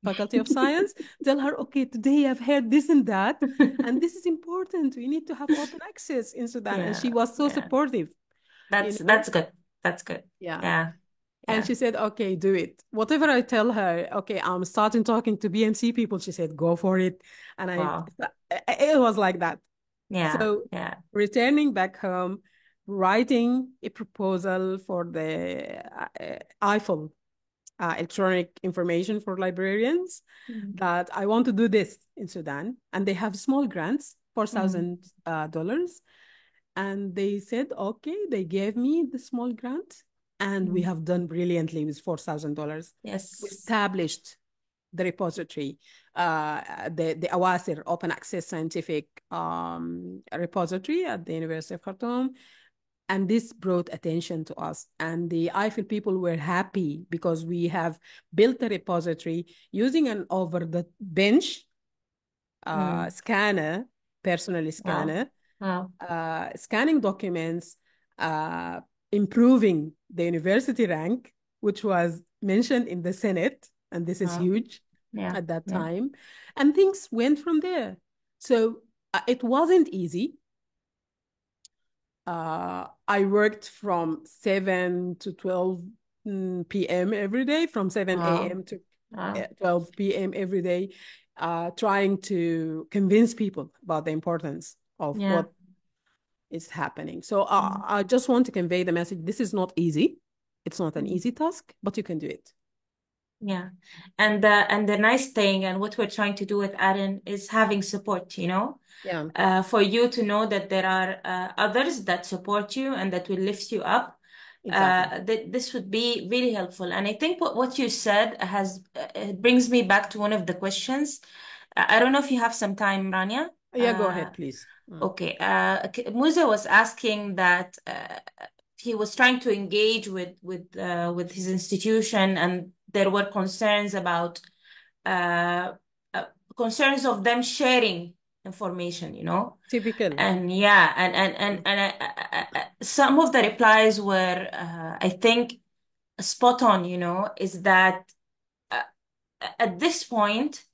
Faculty of Science, tell her, okay, today I've heard this and that, and this is important. We need to have open access in Sudan. And Yeah, she was so yeah. supportive, you know? That's good. That's good. Yeah. Yeah. And she said, okay, do it. Whatever I tell her, okay, I'm starting talking to BMC people. She said, go for it. And Wow. it was like that. Yeah. So Yeah. returning back home, writing a proposal for the IFL, electronic information for librarians, that I want to do this in Sudan. And they have small grants, $4,000. And they said, okay, they gave me the small grant. And we have done brilliantly with $4,000. Yes. We established the repository, the Awasir Open Access Scientific Repository at the University of Khartoum. And this brought attention to us. And the IFL people were happy because we have built a repository using an over-the-bench scanner, personal scanner, scanning documents, improving the university rank, which was mentioned in the Senate, and this is huge at that time. And things went from there. So it wasn't easy. I worked from 7 to 12 p.m. every day, from 7 a.m. to 12 p.m. every day, trying to convince people about the importance of what is happening. So I just want to convey the message. This is not easy. It's not an easy task, but you can do it. Yeah. And the nice thing, and what we're trying to do with Aaron, is having support, you know? Yeah. For you to know that there are others that support you and that will lift you up. Exactly. This would be really helpful. And I think what you said has brings me back to one of the questions. I don't know if you have some time, Rania. Yeah, go ahead, please. Okay. Musa was asking that he was trying to engage with his institution, and there were concerns about concerns of them sharing information, you know. Typical. And yeah, and some of the replies were, I think, spot on, you know, is that at this point,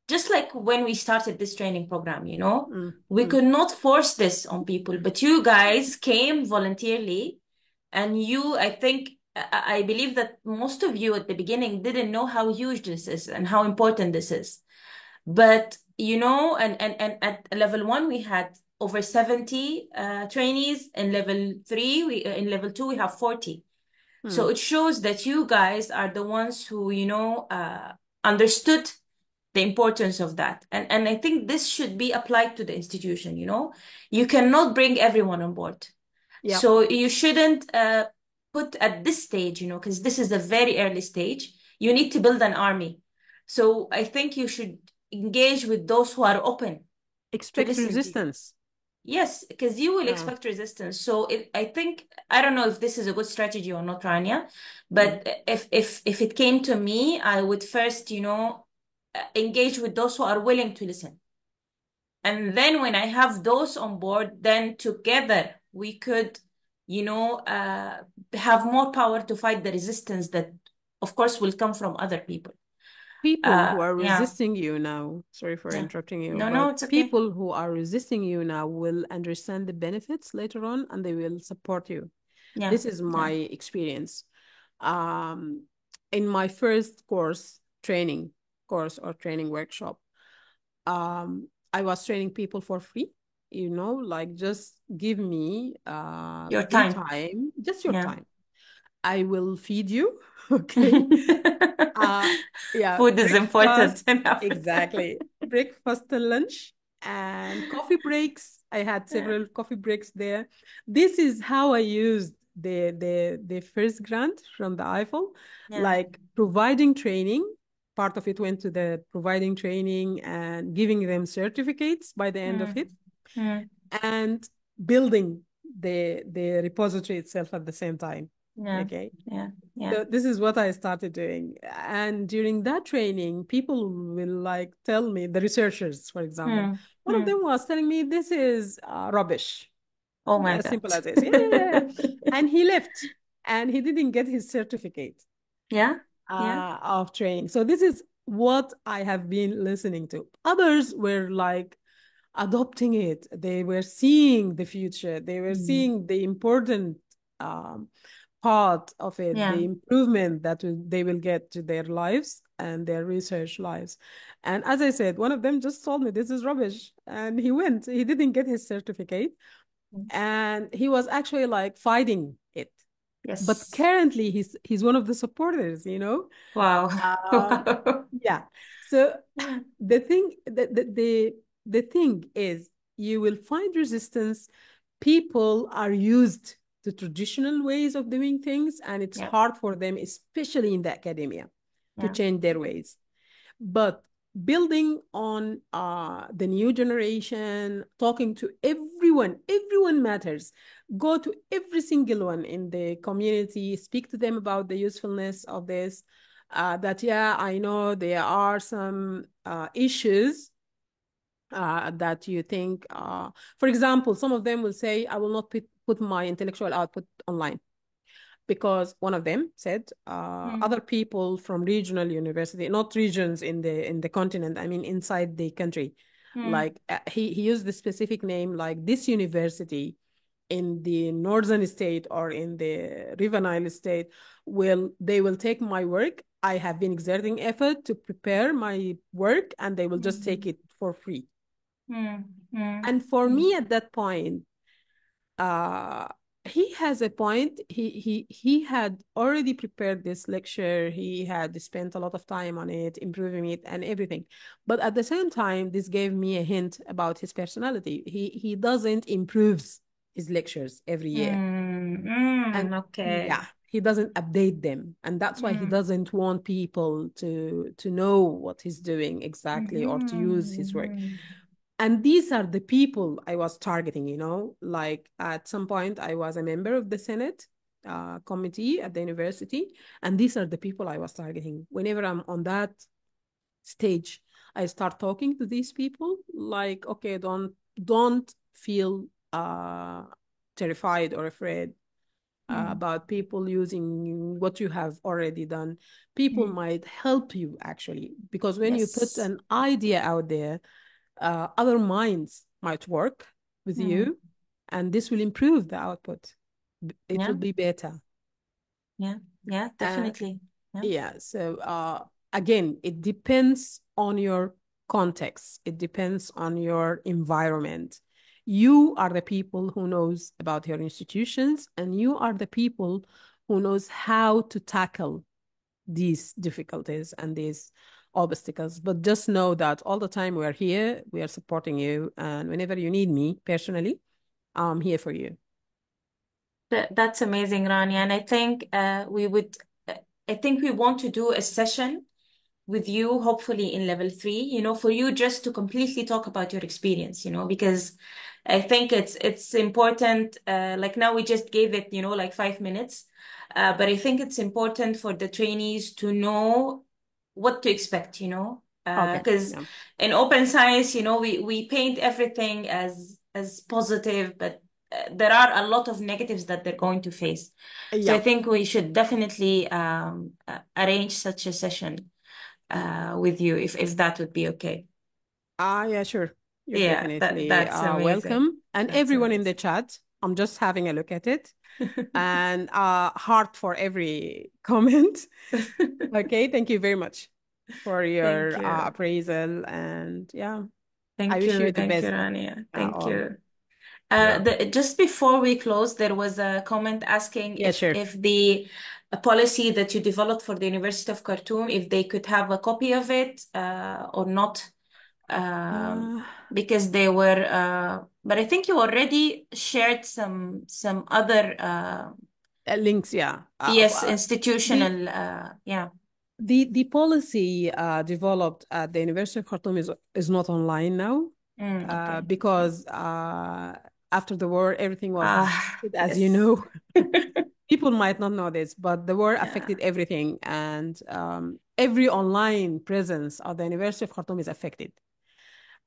just like when we started this training program, you know, we could not force this on people, but you guys came voluntarily, and I think, I believe that most of you at the beginning didn't know how huge this is and how important this is. But, you know, and at level 1, we had over 70 trainees. In level 3, in level 2, we have 40. So it shows that you guys are the ones who, you know, understood the importance of that. And I think this should be applied to the institution, you know. You cannot bring everyone on board. Yeah. So you shouldn't put at this stage, you know, because this is a very early stage. You need to build an army. So I think you should engage with those who are open. Expect resistance. Yes, because you will expect resistance. So I think, I don't know if this is a good strategy or not, Rania, but if it came to me, I would first, you know, engage with those who are willing to listen. And then when I have those on board, then together we could, you know, have more power to fight the resistance that, of course, will come from other people. People who are resisting you now, sorry for interrupting you, no, it's okay. People who are resisting you now will understand the benefits later on, and they will support you. This is my experience. In my first training workshop, I was training people for free, you know, like just give me your time, just your time. I will feed you. Okay. Food is important. Exactly. Breakfast and lunch and coffee breaks. I had several coffee breaks there. This is how I used the first grant from the IFL, like providing training. Part of it went to the providing training and giving them certificates by the end of it, and building the repository itself at the same time. Okay. So this is what I started doing. And during that training, people will like tell me, the researchers, for example, one of them was telling me, this is rubbish. Oh my God. As simple as this. Yeah. And he left and he didn't get his certificate of training. So this is what I have been listening to. Others were like adopting it. They were seeing the future. They were seeing the important part of it, Yeah. the improvement that they will get to their lives and their research lives. And as I said, one of them just told me this is rubbish, and he went. He didn't get his certificate, and he was actually like fighting it. But Yes. currently, he's one of the supporters, you know. Wow. Yeah. So the thing the thing is, you will find resistance. People are used to traditional ways of doing things, and it's Yeah. hard for them, especially in the academia, to Yeah. change their ways. But building on the new generation, talking to everyone matters. Go to every single one in the community, speak to them about the usefulness of this. That, yeah, I know there are some issues that you think, for example, some of them will say, I will not put my intellectual output online because one of them said other people from regional university, not regions in the continent, I mean inside the country, like he used the specific name, like this university in the northern state or in the River Nile state they will take my work. I have been exerting effort to prepare my work, and they will just take it for free. And for me at that point, uh, he has a point. He had already prepared this lecture. He had spent a lot of time on it, improving it and everything. But at the same time, this gave me a hint about his personality. He doesn't improve his lectures every year. And Okay. yeah, he doesn't update them. And that's why he doesn't want people to know what he's doing exactly or to use his work. And these are the people I was targeting, you know, like at some point I was a member of the Senate committee at the university. And these are the people I was targeting. Whenever I'm on that stage, I start talking to these people like, okay, don't feel terrified or afraid about people using what you have already done. People might help you actually, because when you put Yes. an idea out there, other minds might work with you, and this will improve the output. It will Yeah. be better. Yeah. Yeah. Uh, Definitely. Yeah. yeah. So again, it depends on your context. It depends on your environment. You are the people who knows about your institutions, and you are the people who knows how to tackle these difficulties and these obstacles. But just know that all the time we're here, we are supporting you. And whenever you need me personally, I'm here for you. That's amazing, Rania. And I think uh, I think we want to do a session with you, hopefully in level 3, for you just to completely talk about your experience, because I think it's important. Like now we just gave it, like 5 minutes. But I think it's important for the trainees to know what to expect, Okay. because Yeah. in open science, we paint everything as positive, but there are a lot of negatives that they're going to face. So I Yeah. think we should definitely arrange such a session with you if that would be okay. Yeah, sure. You're Yeah, definitely that's amazing. welcome. And That's everyone in the amazing. chat, I'm just having a look at it, and heart for every comment. Okay. Thank you very much for Thank your you. appraisal. And yeah, I Thank wish you. you the Thank you, best Rania. Thank all. you. Yeah. Just before we close, there was a comment asking Yeah, if sure. if the policy that you developed for the University of Khartoum, if they could have a copy of it or not, um, Uh, because they were. But I think you already shared some other links, yeah. yes, The institutional yeah. the policy developed at the University of Khartoum is not online now Okay. Okay. because after the war everything was Ah, disrupted, as you yes. know. People might not know this, but the war Yeah. affected everything, and every online presence of the University of Khartoum is affected.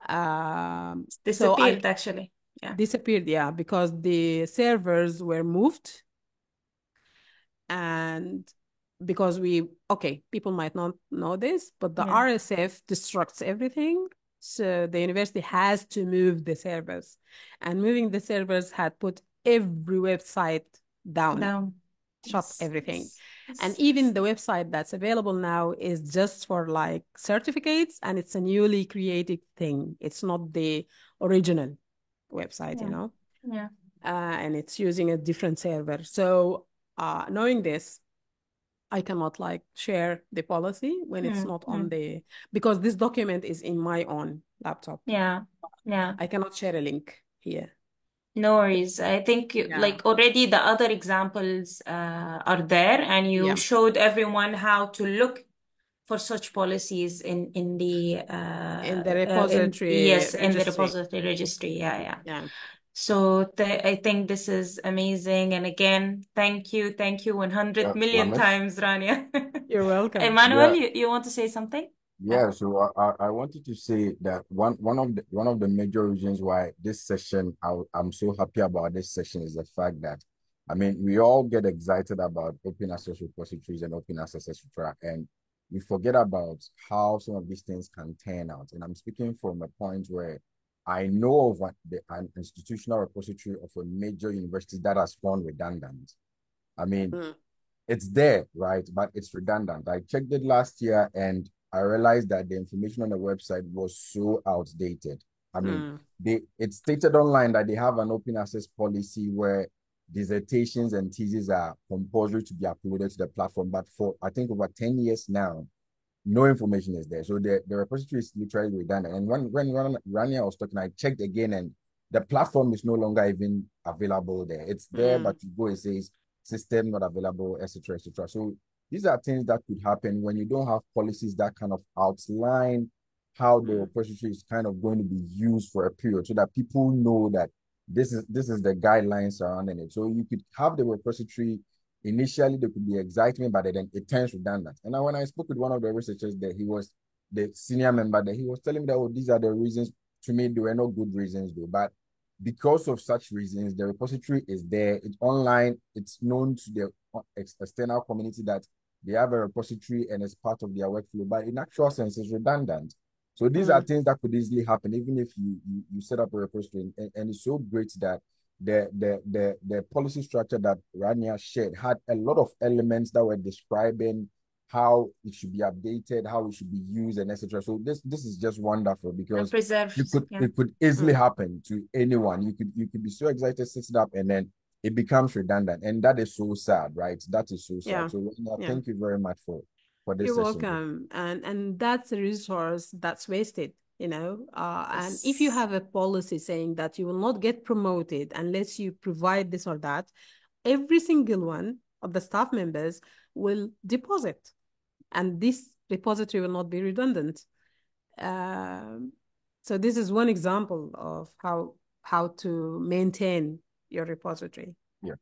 It's So I disappeared actually. Yeah. disappeared, yeah, because the servers were moved, and because people might not know this, but the Yeah. RSF destructs everything. So the university has to move the servers, and moving the servers had put every website down. Down. shut Yes, everything. yes, And yes. even the website that's available now is just for like certificates, and it's a newly created thing. It's not the original website, you Yeah, know, yeah. and it's using a different server. So knowing this, I cannot like share the policy when it's not on the, because this document is in my own laptop. Yeah, yeah. I cannot share a link here. No worries. I think Yeah. like already the other examples are there, and you Yeah. showed everyone how to look for such policies in the In the repository yes, in the registry. repository registry. Yeah, yeah. Yeah. So I think this is amazing. And again, thank you 100 million Ramesh? times, Rania. You're welcome. Emmanuel, Yeah, you want to say something? yeah. So I wanted to say that one of the major reasons why this session I'm so happy about this session is the fact that I mean we all get excited about open access repositories and open access etc. And we forget about how some of these things can turn out. And I'm speaking from a point where I know of an institutional repository of a major university that has gone redundant. I mean, Mm, it's there, right? But it's redundant. I checked it last year and I realized that the information on the website was so outdated. I mean, mm, it stated online that they have an open access policy where dissertations and theses are compulsory to be uploaded to the platform. But for I think over 10 years now, no information is there. So the repository is literally redundant. And when Rania was talking, I checked again and the platform is no longer even available there. It's there, but mm, you go, it says system not available, etc., etc. So these are things that could happen when you don't have policies that kind of outline how the mm, repository is kind of going to be used for a period so that people know that this is the guidelines surrounding it. So you could have the repository. Initially, there could be excitement, but then it turns redundant. And now when I spoke with one of the researchers there, he was the senior member there, he was telling me that, oh, these are the reasons. To me, they were not good reasons though. But because of such reasons, the repository is there. It's online. It's known to the external community that they have a repository and it's part of their workflow. But in actual sense, it's redundant. So these are mm, things that could easily happen, even if you set up a repository. And it's so great that the policy structure that Rania shared had a lot of elements that were describing how it should be updated, how it should be used, and etc. So this is just wonderful And because preserved. Yeah. it could easily mm. happen to anyone. You could be so excited, set it up, and then it becomes redundant, and that is so sad, right? That is so sad. Yeah. So Rania, Yeah. thank you very much for this You're session. welcome. And that's a resource that's wasted, you know. And if you Yes. have a policy saying that you will not get promoted unless you provide this or that, every single one of the staff members will deposit, and this repository will not be redundant. Um, so this is one example of how to maintain your repository. Yeah.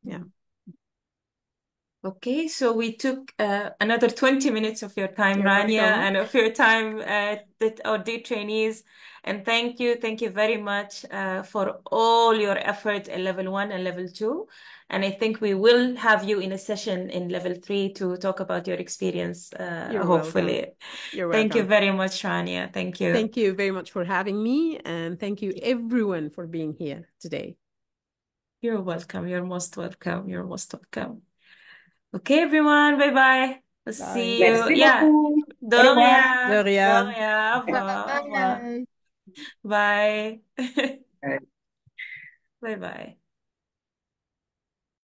Yeah. Okay, so we took another 20 minutes of your time, You're Rania, welcome. and of your time, our dear trainees. And thank you very much for all your effort in level 1 and level 2. And I think we will have you in a session in level 3 to talk about your experience, You're welcome. hopefully. You're Thank you welcome. very much, Rania. Thank you. Thank you very much for having me, and thank you everyone for being here today. You're welcome. You're most welcome. You're most welcome. Okay, everyone. Bye bye. We'll Bye. see you. Merci Yeah. beaucoup. De Au revoir. De rien. De rien. rien. Au revoir. Au revoir. Bye. Bye. Euh, Bye bye.